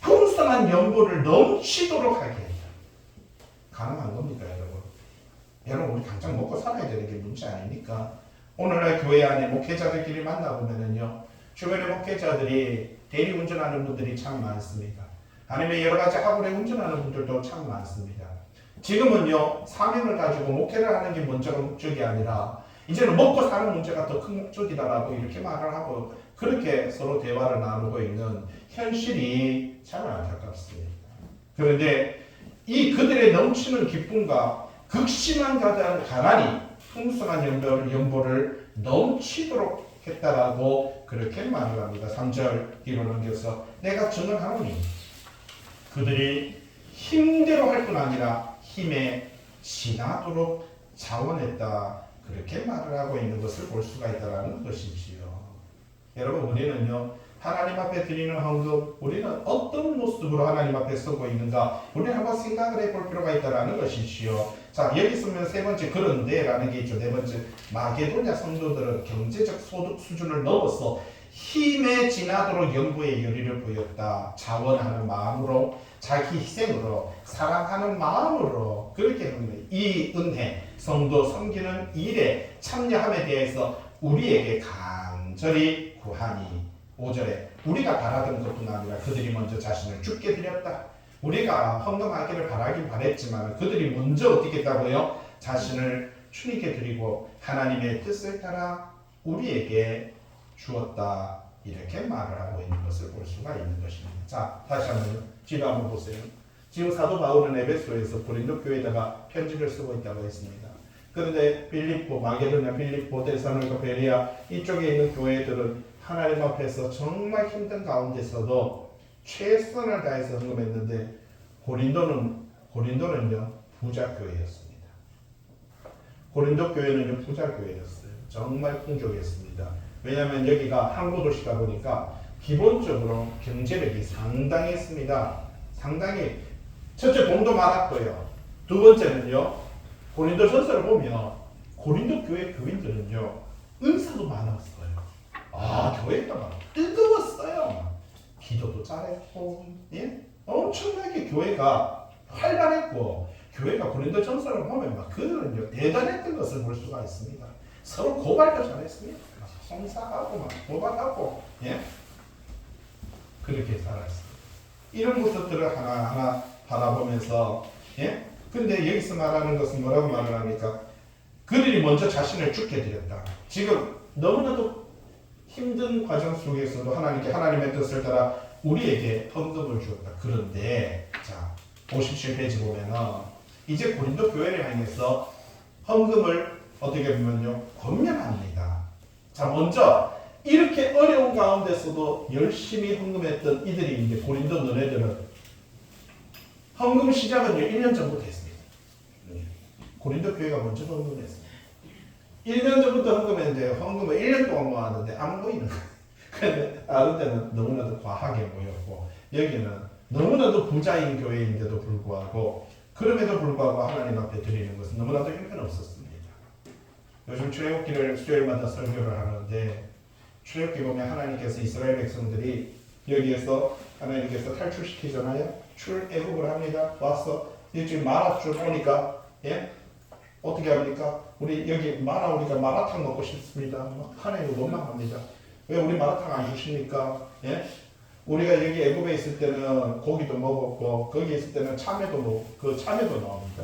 풍성한 연보를 넘치도록 하게 했다. 가능한 겁니까 여러분? 여러분 우리 당장 먹고 살아야 되는 게 문제 아닙니까? 오늘날 교회 안에 목회자들끼리 만나보면은요 주변의 목회자들이 대리운전하는 분들이 참 많습니다. 아니면 여러 가지 학원에 운전하는 분들도 참 많습니다. 지금은요 사명을 가지고 목회를 하는 게 목적이 아니라 이제는 먹고 사는 문제가 더 큰 목적이다라고 이렇게 말을 하고 그렇게 서로 대화를 나누고 있는 현실이 참 안타깝습니다. 그런데 이 그들의 넘치는 기쁨과 극심한 가난이 풍성한 연보를 넘치도록 했다라고 그렇게 말을 합니다. 3절 뒤로 넘겨서 내가 증언하노니 그들이 힘대로 할 뿐 아니라 힘에 지나도록 자원했다. 그렇게 말을 하고 있는 것을 볼 수가 있다는 것이지요. 여러분 우리는요 하나님 앞에 드리는 헌금 우리는 어떤 모습으로 하나님 앞에 서고 있는가 우리는 한번 생각을 해볼 필요가 있다는 것이지요. 자 여기 쓰면 세 번째 그런데 라는 게 있죠. 네 번째 마게도냐 성도들은 경제적 소득 수준을 넘어서 힘에 지나도록 연구의 열의를 보였다. 자원하는 마음으로 자기 희생으로 사랑하는 마음으로 그렇게 하는 이 은혜 성도 섬기는 일에 참여함에 대해서 우리에게 간절히 구하니 5절에 우리가 바라던 것뿐 아니라 그들이 먼저 자신을 주께 드렸다. 우리가 헌금하기를 바라긴 바랬지만 그들이 먼저 어떻게 했다고요? 자신을 주님께 드리고 하나님의 뜻을 따라 우리에게 주었다. 이렇게 말을 하고 있는 것을 볼 수가 있는 것입니다. 자, 다시 한번 지도 한번 보세요. 지금 사도 바울은 에베소에서 고린도 교회에다가 편지를 쓰고 있다고 했습니다. 그런데 빌립보, 마게도냐, 빌립보, 데살로니가, 베레아 이쪽에 있는 교회들은 하나님 앞에서 정말 힘든 가운데서도 최선을 다해서 헌금했는데 고린도는요 부자 교회였습니다. 고린도 교회는요 부자 교회였어요. 정말 풍족했습니다. 왜냐하면 여기가 항구 도시다 보니까 기본적으로 경제력이 상당했습니다. 상당히 첫째 돈도 많았고요. 두 번째는요 고린도 전서를 보면 고린도 교회 교인들은요 은사도 많았어요. 교회가 막 뜨거웠어요. 기도도 잘했고, 엄청나게 교회가 활발했고, 교회가 고린도 전서를 보면 막 그들은요 대단했던 것을 볼 수가 있습니다. 서로 고발도 잘했습니다. 성사하고 막 고발하고, 그렇게 살았어요. 이런 모습들을 하나하나 바라보면서, 근데 여기서 말하는 것은 뭐라고 말을 합니까? 그들이 먼저 자신을 주께 드렸다. 지금 너무나도 힘든 과정 속에서도 하나님의 뜻을 따라 우리에게 헌금을 주었다. 그런데 자 57페이지 보면은 이제 고린도 교회를 향해서 헌금을 어떻게 보면요 권면합니다. 자 먼저 이렇게 어려운 가운데서도 열심히 헌금했던 이들이 이제 고린도 너네들은 헌금 시작은 1년 전부터 했습니다. 고린도 교회가 먼저 헌금했습니다. 1년 전부터 헌금했는데 헌금을 1년 동안 모았는데 안 모이는 거예요. 그런데 다른 때는 너무나도 과하게 모였고 여기는 너무나도 부자인 교회인데도 불구하고 그럼에도 불구하고 하나님 앞에 드리는 것은 너무나도 형편없었습니다. 요즘 출애굽기를 수요일마다 설교를 하는데 출애굽기 보면 하나님께서 이스라엘 백성들이 여기에서 하나님께서 탈출시키잖아요. 출애굽을 합니다. 와서 지금 마라줄 오니까 어떻게 합니까? 우리 여기 우리가 마라탕 먹고 싶습니다. 하나님을 원망합니다. 왜 우리 마라탕 안 주십니까? 우리가 여기 애굽에 있을 때는 고기도 먹었고 거기 있을 때는 참외도 먹고 그 참외도 나옵니다.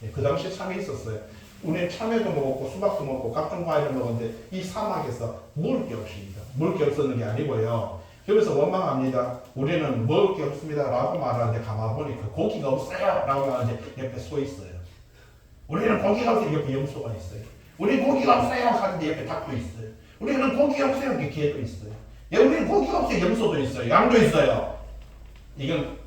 예, 그 당시에 참외 있었어요. 우리는 참외도 먹었고 수박도 먹고 각종 과일을 먹었는데 이 사막에서 먹을 게 없습니다. 먹을 게 없었는 게 아니고요. 그래서 원망합니다. 우리는 먹을 게 없습니다 라고 말하는데 가만 보니까 고기가 없어요 라고 하는데 옆에 소 있어요. 우리는 고기가 없어요. 옆에 염소가 있어요. 우리는 고기가 없어요 하는데 옆에 닭도 있어요. 우리는 고기가 없어요. 여기 개도 있어요. 야, 우리는 고기가 없어요. 염소도 있어요. 양도 있어요. 이건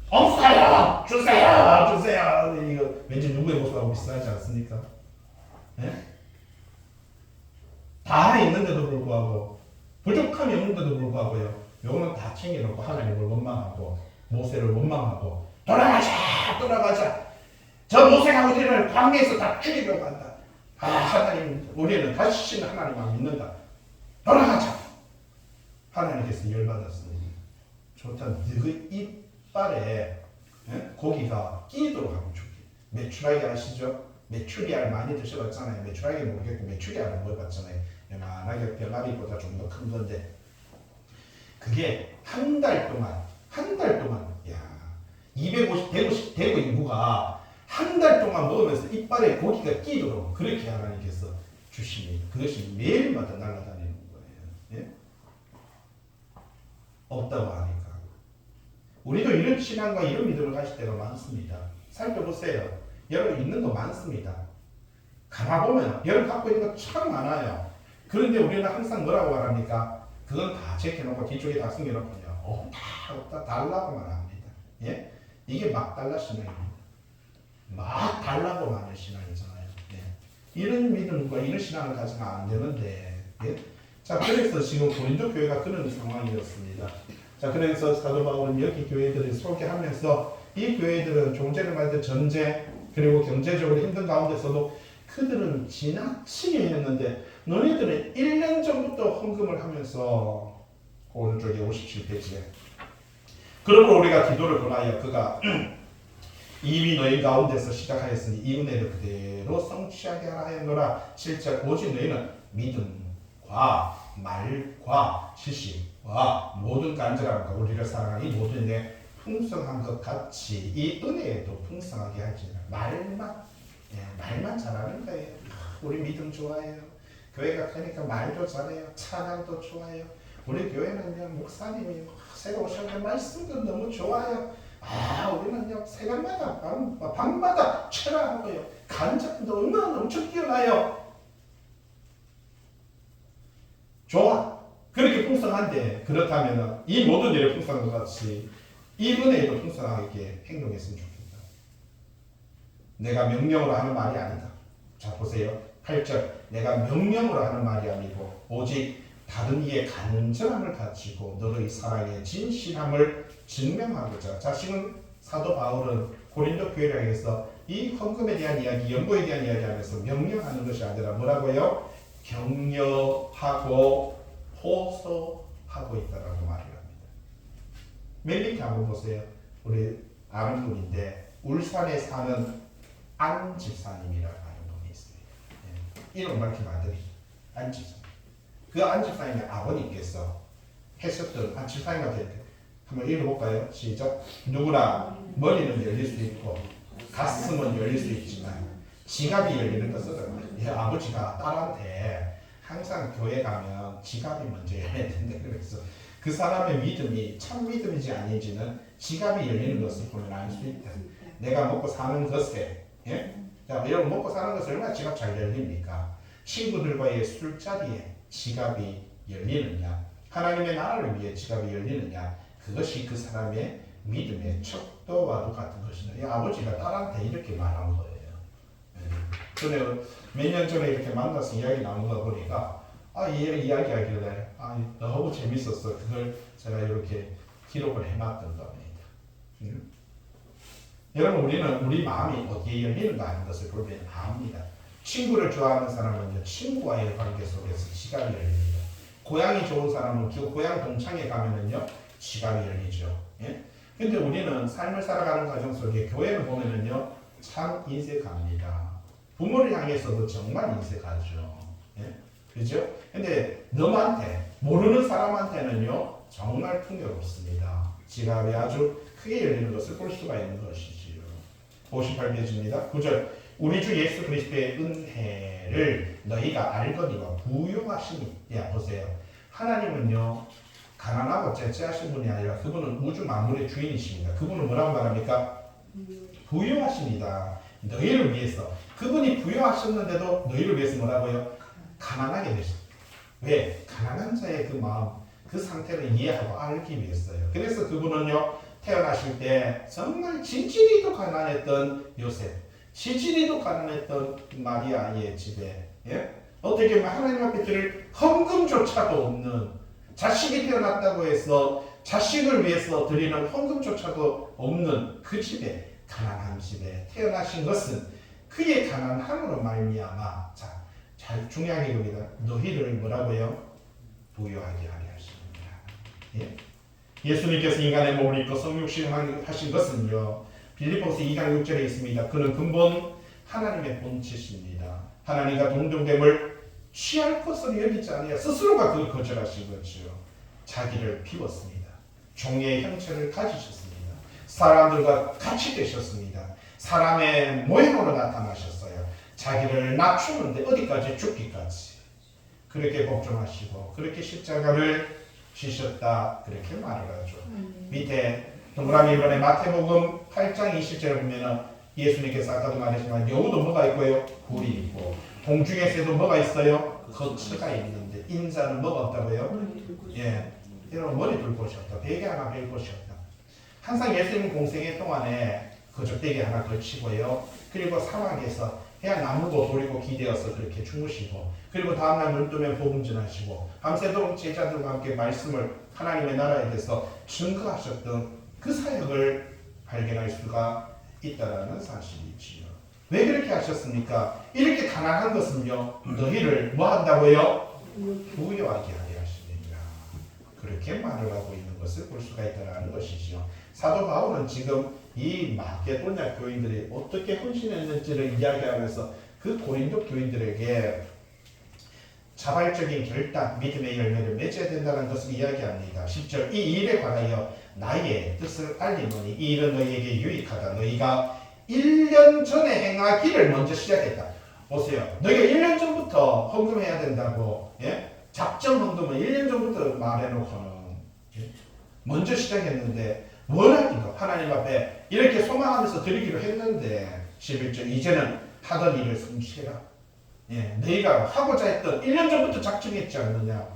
없어요. 주세요. 주세요. 이거 왠지 누구의 모습하고 비슷하지 않습니까? 예? 다 있는데도 불구하고 부족함이 없는데도 불구하고요. 요거는 다 챙겨놓고 하나님을 원망하고 모세를 원망하고 돌아가자. 저 모세가 우리를 광야에서 다 죽이려고 한다. 아, 하나님, 우리는 다시 하나님만 믿는다. 돌아가자. 하나님께서 열받았습니다. 좋다. 그 이빨에 고기가 끼도록 하고 죽게. 메추라기 아시죠? 메추리알 많이 드셔봤잖아요. 메추라기 모르겠고 메추리알은 먹어봤잖아요. 요만하게 병아리보다 좀 더 큰 건데 그게 한 달 동안 야 250 대구 인구가 한 달 동안 먹으면서 이빨에 고기가 끼도록 그렇게 하나님께서 주십니다. 그것이 매일마다 날아다니는 거예요. 예? 없다고 하니까 우리도 이런 신앙과 이런 믿음을 가질 때가 많습니다. 살펴보세요. 여러분 있는 거 많습니다. 가만보면 여러분 갖고 있는 거 참 많아요. 그런데 우리는 항상 뭐라고 말합니까? 그건 다 제껴놓고 뒤쪽에 다 숨겨놓고요. 없다 달라고만 합니다. 예? 이게 막 달라 신앙입니다. 막 달라고 하는 신앙이잖아요. 예? 이런 믿음과 이런 신앙을 가지면 안 되는데 예? 자 그래서 지금 고린도 교회가 그런 상황이었습니다. 자 그래서 사도 바울은 여기 교회들을 소개하면서 이 교회들은 종제를 말할 때 전쟁 그리고 경제적으로 힘든 가운데서도 그들은 지나치게 했는데 너희들은 1년 전부터 헌금을 하면서 오른쪽에 57페이지에 그러므로 우리가 기도를 권하여 그가 이미 너희 가운데서 시작하였으니 이 은혜를 그대로 성취하게 하라 하였노라. 7절 오직 너희는 믿음과 말과 지식과 모든 간절함과 우리를 사랑하니 모든 내 풍성한 것 같이 이 은혜에도 풍성하게 할지니라. 말만 잘하는 거예요. 우리 믿음 좋아해요. 교회가 크니까 말도 잘해요. 찬양도 좋아요. 우리 교회는요 목사님이 새로 오셨는데 말씀도 너무 좋아요. 우리는요 새벽마다 밤마다 철학하고요. 간접도 얼마나 엄청 뛰어나요. 좋아. 그렇게 풍성한데 그렇다면 이 모든 일에 풍성한 것 같이 이 은혜에도 풍성하게 행동했으면 좋겠다. 내가 명령으로 하는 말이 아니다. 자 보세요. 8절 내가 명령으로 하는 말이 아니고 오직 다른 이의 간절함을 가지고 너의 사랑의 진실함을 증명하고자. 자 지금 사도 바울은 고린도 교회를 향해서 이 헌금에 대한 이야기, 연보에 대한 이야기 하면서 명령하는 것이 아니라 뭐라고요? 격려하고 호소하고 있다라고 말을 합니다. 맨 밑에 한번 보세요. 우리 아는 분인데 울산에 사는 안 집사님이라고 하는 분이 있습니다. 예. 이름 밝히면 안 됩니다. 안 집사님. 그 안 집사님의 아버님께서 했었던 안 집사님한테 한번 읽어볼까요? 시작. 누구나 머리는 열릴 수 있고 가슴은 열릴 수 있지만 지갑이 열리는 것은 이 아버지가 딸한테 항상 교회 가면 지갑이 먼저 열려야 된다 그래서 그 사람의 믿음이 참 믿음인지 아닌지는 지갑이 열리는 것을 보면 알 수 있다. 내가 먹고 사는 것에 예? 자, 여러분 먹고 사는 것을 얼마나 지갑 잘 열립니까? 친구들과의 술자리에 지갑이 열리느냐, 하나님의 나라를 위해 지갑이 열리느냐, 그것이 그 사람의 믿음의 척도와도 같은 것이다. 이 아버지가 딸한테 이렇게 말한 거예요. 저는 몇 년 전에 이렇게 만나서 이야기 나눈 거 보니까 이야기하길래 너무 재밌었어. 그걸 제가 이렇게 기록을 해놨던 겁니다. 여러분 우리는 우리 마음이 어디에 열리는가 하는 것을 보면 압니다. 친구를 좋아하는 사람은요 친구와의 관계 속에서 지갑이 열립니다. 고향이 좋은 사람은 그 고향 동창회 가면은요 지갑이 열리죠. 예? 근데 우리는 삶을 살아가는 과정 속에 교회를 보면은요 참 인색합니다. 부모를 향해서도 정말 인색하죠. 예? 그죠? 근데 너한테 모르는 사람한테는요 정말 풍요롭습니다. 지갑이 아주 크게 열리는 것을 볼 수가 있는 것이지요. 58페이지입니다. 9절 우리 주 예수 그리스도의 은혜를 너희가 알거니와 부요하시니. 야 보세요. 하나님은요 가난하고 째째하신 분이 아니라 그분은 우주 만물의 주인이십니다. 그분은 뭐라고 말합니까? 부요하십니다. 너희를 위해서. 그분이 부요하셨는데도 너희를 위해서 뭐라고요? 가난하게 되셨어요. 왜? 가난한 자의 그 마음, 그 상태를 이해하고 알기 위해서요. 그래서 그분은요 태어나실 때 정말 진실이도 가난했던 요셉, 진실이도 가난했던 마리아의 집에, 예? 어떻게 보면 하나님 앞에 드릴 헌금조차도 없는, 자식이 태어났다고 해서 자식을 위해서 드리는 헌금조차도 없는 그 집에, 가난한 집에 태어나신 것은 그의 가난함으로 말미암아, 자, 잘 중요한 겁니다. 너희를 뭐라고요? 부유하게 하게 하십니다. 예? 예수님께서 인간의 몸을 입고 성육신 하신 것은요 빌립보서 2장 6절에 있습니다. 그는 근본 하나님의 본체십니다. 하나님과 동등됨을 취할 것으로 여기지 아니하여 스스로가 그걸 거절하신 거죠. 자기를 비웠습니다. 종의 형체를 가지셨습니다. 사람들과 같이 되셨습니다. 사람의 모형으로 나타나셨어요. 자기를 낮추는데 어디까지? 죽기까지. 그렇게 복종하시고 그렇게 십자가를 지셨다 그렇게 말을 하죠. 밑에 동그라미 1번에 마태복음 8장 20절을 보면은 예수님께서 아까도 말했지만 여우도 뭐가 있고요? 굴이 있고 공중의 새도 뭐가 있어요? 거처가 있는데 인자는 뭐가 없다고요? 예, 여러분 머리 둘 곳이 없다. 베개 하나 벨 곳이 없다. 항상 예수님 공생의 동안에 거적대기 하나 걸치고요. 그리고 사막에서 그냥 나무고 돌이고 기대어서 그렇게 주무시고 그리고 다음날 눈 뜨면 복음 전하시고 밤새도록 제자들과 함께 말씀을 하나님의 나라에 대해서 증거하셨던 그 사역을 발견할 수가 있다라는 사실이지요. 왜 그렇게 하셨습니까? 이렇게 가난한 것은요 너희를 뭐 한다고요? 부유하게 하게 하십니다. 그렇게 말을 하고 있는 것을 볼 수가 있다라는 것이지요. 사도 바울은 지금 이 마게도냐 교인들이 어떻게 헌신했는지를 이야기하면서 그 고린도 교인들에게 자발적인 결단, 믿음의 열매를 맺어야 된다는 것을 이야기합니다. 10절 이 일에 관하여 나의 뜻을 알리노니 이 일은 너희에게 유익하다. 너희가 1년 전에 행하기를 먼저 시작했다. 보세요. 너희가 1년 전부터 헌금해야 된다고, 예? 작정 헌금은 1년 전부터 말해놓고는, 예? 먼저 시작했는데 원하기도 하나님 앞에 이렇게 소망하면서 드리기로 했는데 11절 이제는 하던 일을 성취해라. 예, 너희가 하고자 했던 1년 전부터 작정했지 않느냐.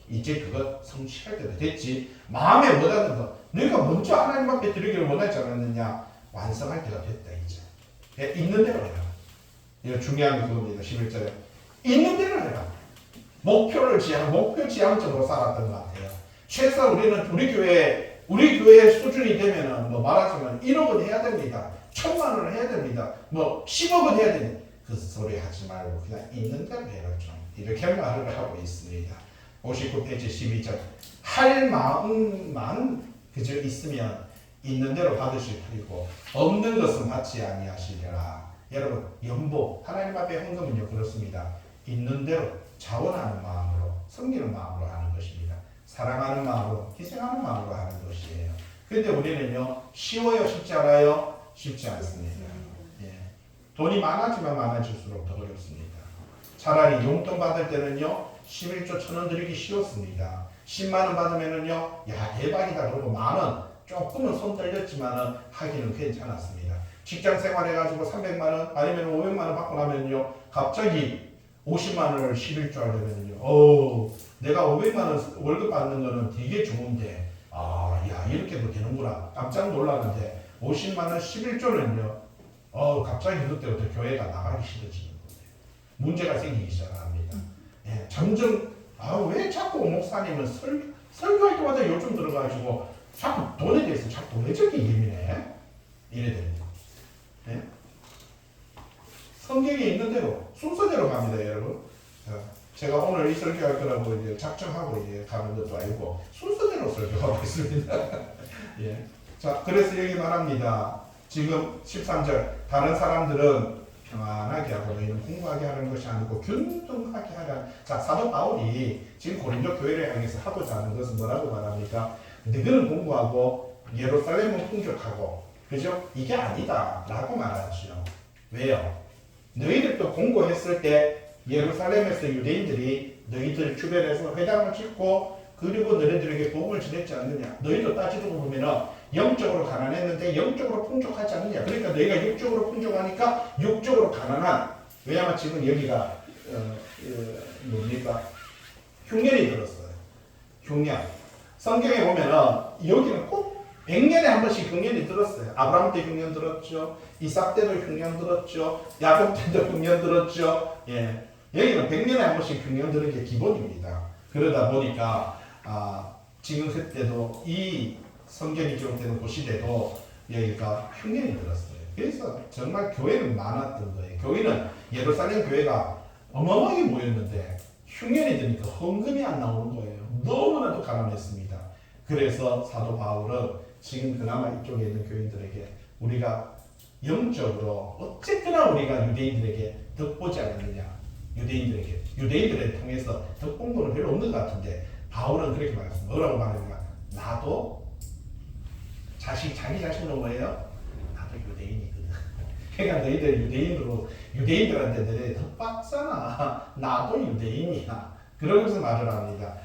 이제 그거 성취할 때도 됐지. 마음에 원하는 거 너희가 먼저 하나님 앞에 드리기를 원하지 않았느냐. 완성할 때가 됐다 이제. 예, 있는 대로 해라. 이거 중요한 게 그겁니다. 11절에 있는 대로 해라. 목표 지향적으로 살았던 것 같아요. 최소 우리는 우리 교회 수준이 되면은 뭐 말하자면 1억은 해야 됩니다. 1,000만 원을 해야 됩니다. 뭐 10억은 해야 됩니다. 그 소리 하지 말고 그냥 있는 대로 해라 좀. 이렇게 말을 하고 있습니다. 59페이지 12절 할 마음만 그저 있으면 있는 대로 받으실 터이고 없는 것은 받지 아니하시리라. 여러분 연보 하나님 앞에 헌금은요 그렇습니다. 있는 대로 자원하는 마음으로 섬기는 마음으로 하는 것입니다. 사랑하는 마음으로 희생하는 마음으로 하는 것이에요. 그런데 우리는요 쉬워요 쉽지 않아요? 쉽지 않습니다. 예. 돈이 많아지면 많아질수록 더 어렵습니다. 차라리 용돈 받을 때는요 11조 1,000원 드리기 쉬웠습니다. 10만 원 받으면은요 야 대박이다 그러고 만원 조금은 손 떨렸지만은 하기는 괜찮았습니다. 직장 생활해가지고 300만 원 아니면 500만 원 받고 나면요 갑자기 50만 원을 11조 하려면요 내가 500만 원 월급 받는 거는 되게 좋은데 야 이렇게도 되는구나 깜짝 놀랐는데 50만 원 11조는요 갑자기 그때부터 교회가 나가기 싫어지는 거예요. 문제가 생기기 시작합니다. 예, 점점 왜 자꾸 목사님은 설교할 때마다 요즘 들어가지고 자꾸 돈에 대해서 자꾸 돈의적인 예민해 이래 됩니다. 예? 성경에 있는 대로 순서대로 갑니다 여러분. 제가 오늘 이 설교할 거라고 이제 작정하고 이제 가는 것도 아니고 순서대로 설교하고 있습니다. 예. 자, 그래서 여기 말합니다. 지금 13절 다른 사람들은 평안하게 하고 너희는 공부하게 하는 것이 아니고 균등하게 하라. 자, 사도 바울이 지금 고린도 교회를 향해서 하고자 하는 것은 뭐라고 말합니까? 너희는 공부하고 예루살렘은 풍족하고, 그죠? 이게 아니다 라고 말하죠. 왜요? 너희들도 공고했을 때 예루살렘에서 유대인들이 너희들 주변에서 회당을 짓고 그리고 너희들에게 복음을 전했지 않느냐. 너희도 따지고 보면은 영적으로 가난했는데 영적으로 풍족하지 않느냐. 그러니까 너희가 육적으로 풍족하니까 육적으로 가난한. 왜냐하면 지금 여기가 뭡니까? 흉년이 들었어요. 흉년. 성경에 보면은 여기는 꼭 100년에 한 번씩 흉년이 들었어요. 아브라함 때 흉년 들었죠. 이삭 때도 흉년 들었죠. 야곱 때도 흉년 들었죠. 예. 여기는 100년에 한 번씩 흉년 드는 게 기본입니다. 그러다 보니까 지금 그때도 이 성경이 기록되는 그 시대도 여기가 흉년이 들었어요. 그래서 정말 교회는 많았던 거예요. 교회는 예루살렘 교회가 어마어마하게 모였는데 흉년이 드니까 헌금이 안 나오는 거예요. 너무나도 가난했습니다. 그래서 사도 바울은 지금 그나마 이쪽에 있는 교인들에게 우리가 영적으로 어쨌거나 우리가 유대인들에게 덕보지 않았느냐. 유대인들을 통해서 덕본 거는 별로 없는 것 같은데 바울은 그렇게 말했습니다. 뭐라고 말했냐? 나도 자기 자신은 뭐예요? 나도 유대인이거든. 그러니까 너희들 유대인들한테 너희 덕받잖아. 나도 유대인이야. 그러면서 말을 합니다.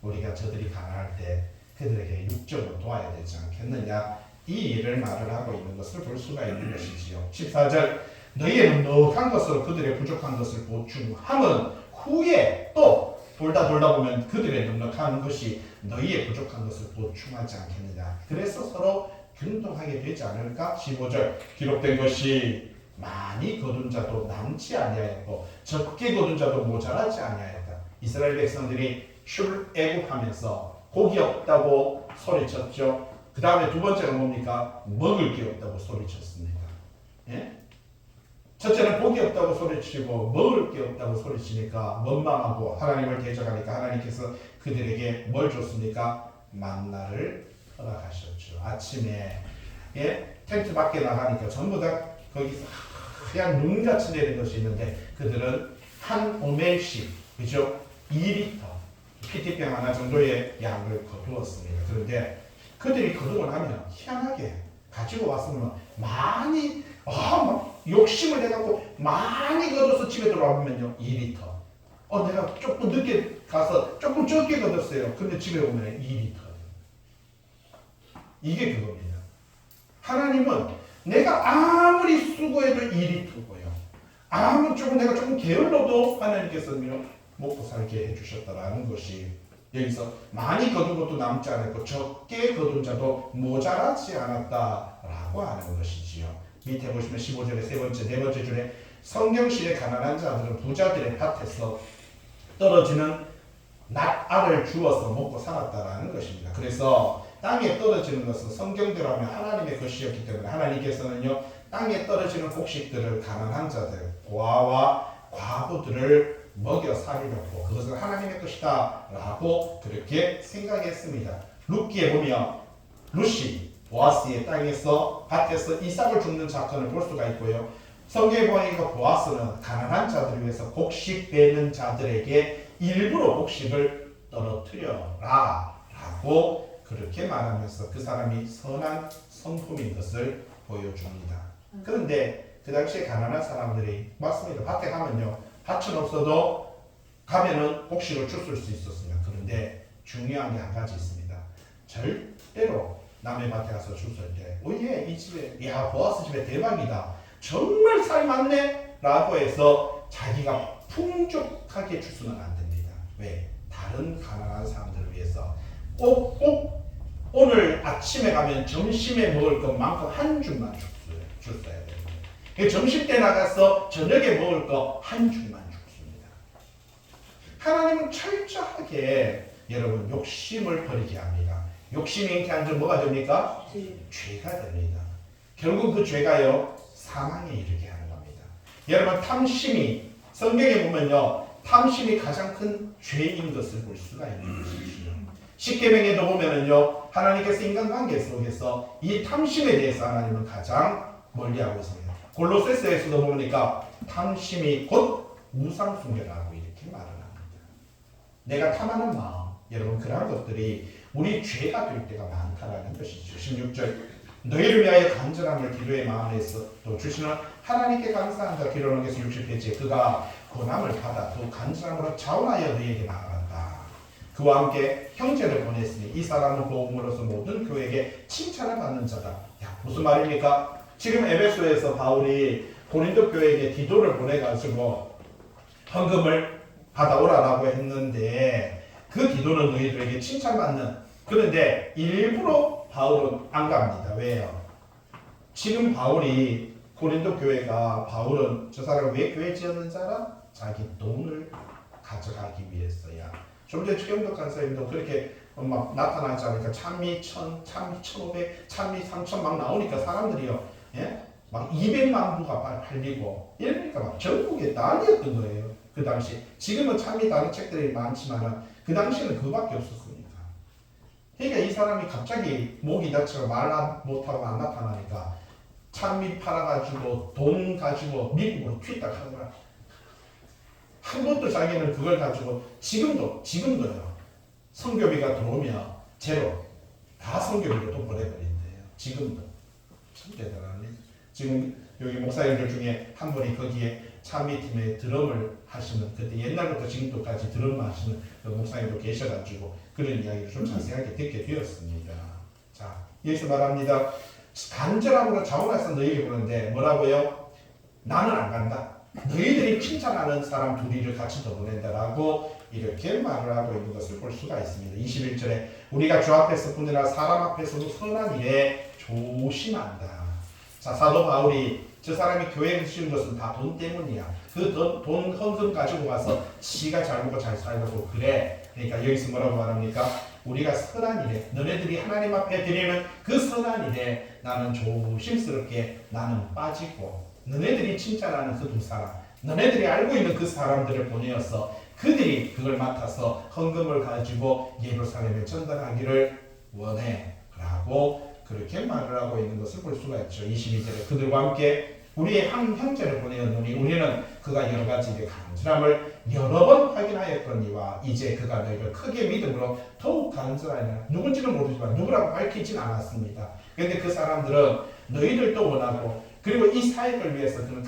우리가 저들이 가난할 때 그들에게 육적으로 도와야 되지 않겠느냐. 이 일을 말을 하고 있는 것을 볼 수가 있는 것이지요. 14절 너희의 넉넉한 것으로 그들의 부족한 것을 보충함은 후에 또 돌다 보면 그들의 넉넉한 것이 너희의 부족한 것을 보충하지 않겠느냐. 그래서 서로 균등하게 되지 않을까? 15절 기록된 것이 많이 거둔 자도 남지 아니하였고 적게 거둔 자도 모자라지 아니하였다. 이스라엘 백성들이 출애굽하면서 고기 없다고 소리쳤죠. 그 다음에 두 번째는 뭡니까? 먹을 게 없다고 소리쳤습니다. 예? 첫째는 복이 없다고 소리치고 먹을 게 없다고 소리치니까 원망하고 하나님을 대적하니까 하나님께서 그들에게 뭘 줬습니까? 만나를 허락하셨죠. 아침에 텐트 밖에 나가니까 전부 다 거기서 하얀 눈같이 내린 것이 있는데 그들은 한 오멜씩, 그죠? 2리터 PT병 하나 정도의 양을 거두었습니다. 그런데 그들이 거두고 나면 희한하게 가지고 왔으면 많이 막 욕심을 내갖고 많이 거둬서 집에 들어와보면요 2리터. 내가 조금 늦게 가서 조금 적게 거뒀어요. 근데 집에 오면 2리터. 이게 그겁니다. 하나님은 내가 아무리 수고해도 2리터고요. 내가 조금 게을러도 하나님께서는 먹고 살게 해주셨다라는 것이 여기서 많이 거둔 것도 남지 않았고 적게 거둔 자도 모자라지 않았다라고 하는 것이지요. 밑에 보시면 15절의 세 번째, 네 번째 줄에 성경시에 가난한 자들은 부자들의 밭에서 떨어지는 낫알을 주어서 먹고 살았다라는 것입니다. 그래서 땅에 떨어지는 것은 성경대로 하면 하나님의 것이었기 때문에 하나님께서는요 땅에 떨어지는 곡식들을 가난한 자들, 고아와 과부들을 먹여 살리려고 그것은 하나님의 것이다 라고 그렇게 생각했습니다. 룻기에 보면 룻이 보아스의 땅에서 밭에서 이삭을 줍는 사건을 볼 수가 있고요. 성경에 보니까 보아스는 가난한 자들을 위해서 곡식 베는 자들에게 일부러 곡식을 떨어뜨려라 라고 그렇게 말하면서 그 사람이 선한 성품인 것을 보여줍니다. 그런데 그 당시에 가난한 사람들이 맞습니다. 밭에 가면요 밭은 없어도 가면은 곡식을 줬을 수 있었습니다. 그런데 중요한 게 한 가지 있습니다. 절대로 남의 밭에 가서 줬을 때 오예 이 집에 야 보아스 집에 대박이다 정말 살 많네 라고 해서 자기가 풍족하게 주서는 안 됩니다. 왜? 다른 가난한 사람들을 위해서 꼭 오늘 아침에 가면 점심에 먹을 것만큼 한 줌만 줬어야 됩니다. 점심 때 나가서 저녁에 먹을 거 한 줌만 줬습니다. 하나님은 철저하게 여러분 욕심을 버리게 합니다. 욕심이 이렇게 앉으면 뭐가 됩니까? 죄가 됩니다. 결국 그 죄가요 사망에 이르게 하는 겁니다. 여러분 탐심이 성경에 보면요 탐심이 가장 큰 죄인 것을 볼 수가 있는 것이죠. 십계명에도 보면은요 하나님께서 인간관계 속에서 이 탐심에 대해서 하나님은 가장 멀리하고 있습니다. 골로새서에서도 보니까 탐심이 곧 우상 숭배라고 이렇게 말을 합니다. 내가 탐하는 마음, 여러분 그런 것들이 우리 죄가 될 때가 많다라는 것이죠. 16절 너희를 위하여 간절함을 기도의 마음에서 또 주시는 하나님께 감사한다. 기록한 것은 60페이지에 그가 고난을 받아 또 간절함으로 자원하여 너희에게 나아간다. 그와 함께 형제를 보냈으니 이 사람은 복음으로서 모든 교회에게 칭찬을 받는 자다. 야, 무슨 말입니까? 지금 에베소에서 바울이 고린도 교회에게 디도를 보내가지고 헌금을 받아오라라고 했는데 그 디도는 너희들에게 칭찬받는, 그런데 일부러 바울은 안 갑니다. 왜요? 지금 바울이 고린도 교회가 바울은 저 사람을 왜 교회 지었는지 알아? 자기 돈을 가져가기 위해서야. 좀 전에 최경덕 간사님도 그렇게 막 나타나지 않으니까 찬미 1000, 찬미 1500, 찬미 3000 막 나오니까 사람들이요, 예? 막 200만 부가 팔리고 이러니까 막 전국에 난리였던 거예요. 그 당시. 지금은 찬미 다른 책들이 많지만 그 당시에는 그거밖에 없었습니다. 그러니까 이 사람이 갑자기 목이 다쳐서 말 못하고 안 나타나니까 찬미 팔아가지고 돈 가지고 미국으로 튀딱 하는 거야. 한 번도 자기는 그걸 가지고 지금도요. 성교비가 들어오면 제로 다 성교비로 또 보내버린대요. 지금도. 참 대단하네. 지금 여기 목사님들 중에 한 분이 거기에 찬미팀에 드럼을 하시는, 그때 옛날부터 지금도까지 드럼 하시는 그 목사님도 계셔가지고 그런 이야기를 좀 자세하게 듣게 되었습니다. 자, 여기서 말합니다. 간절함으로 자원해서 너희에게 보는데 뭐라고요? 나는 안 간다. 너희들이 칭찬하는 사람 둘이를 같이 더 보낸다라고 이렇게 말을 하고 있는 것을 볼 수가 있습니다. 21절에 우리가 주 앞에서 뿐더러 사람 앞에서도 선한 일에 조심한다. 자, 사도 바울이 저 사람이 교회를 지은 것은 다 돈 때문이야. 그 돈 헌금 가지고 가서 지가 잘 먹고 잘 살려고 그래. 그러니까 여기서 뭐라고 말합니까? 우리가 선한 일에, 너네들이 하나님 앞에 드리는 그 선한 일에 나는 조심스럽게 나는 빠지고, 너네들이 칭찬하는 그 두 사람, 너네들이 알고 있는 그 사람들을 보내어서 그들이 그걸 맡아서 헌금을 가지고 예루살렘에 전달하기를 원해 라고 그렇게 말을 하고 있는 것을 볼 수가 있죠. 22절에 그들과 함께 우리의 한 형제를 보내었노니 우리는 그가 여러 가지 일의 간절함을 여러 번 확인하였거니와 이제 그가 너희를 크게 믿음으로 더욱 간절하리라. 누군지는 모르지만 누구라고 밝히진 않았습니다. 그런데 그 사람들은 너희들도 원하고 그리고 이 사역을 위해서 그는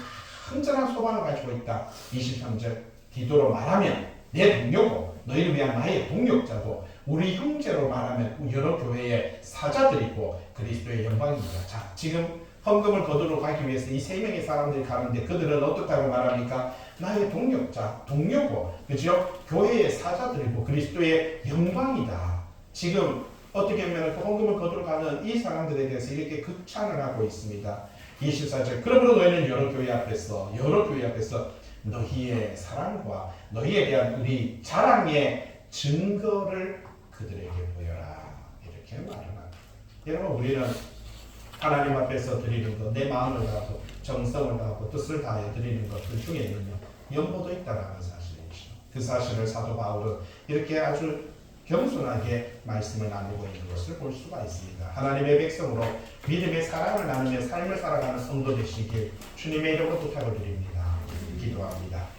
간절한 소망을 가지고 있다. 23절 디도로 말하면 내 동료고 너희를 위한 나의 동력자고 우리 형제로 말하면 여러 교회의 사자들이고 그리스도의 영광입니다. 자, 지금 헌금을 거두러 가기 위해서 이 세 명의 사람들이 가는데 그들은 어떻다고 말합니까? 나의 동력자, 동료고, 그죠? 교회의 사자들이고 그리스도의 영광이다. 지금 어떻게 보면 그 헌금을 거두러 가는 이 사람들에 대해서 이렇게 극찬을 하고 있습니다. 24절 그러므로 너희는 여러 교회 앞에서 너희의 사랑과 너희에 대한 우리 자랑의 증거를 그들에게 보여라. 이렇게 말합니다. 여러분 우리는 하나님 앞에서 드리는 것, 내 마음을 다하고 정성을 다하고 뜻을 다해 드리는 것들 중에는요 연보도 있다라는 사실이죠. 그 사실을 사도 바울은 이렇게 아주 겸손하게 말씀을 나누고 있는 것을 볼 수가 있습니다. 하나님의 백성으로 믿음의 사랑을 나누며 삶을 살아가는 성도 되시길 주님의 이름으로 부탁을 드립니다. 기도합니다.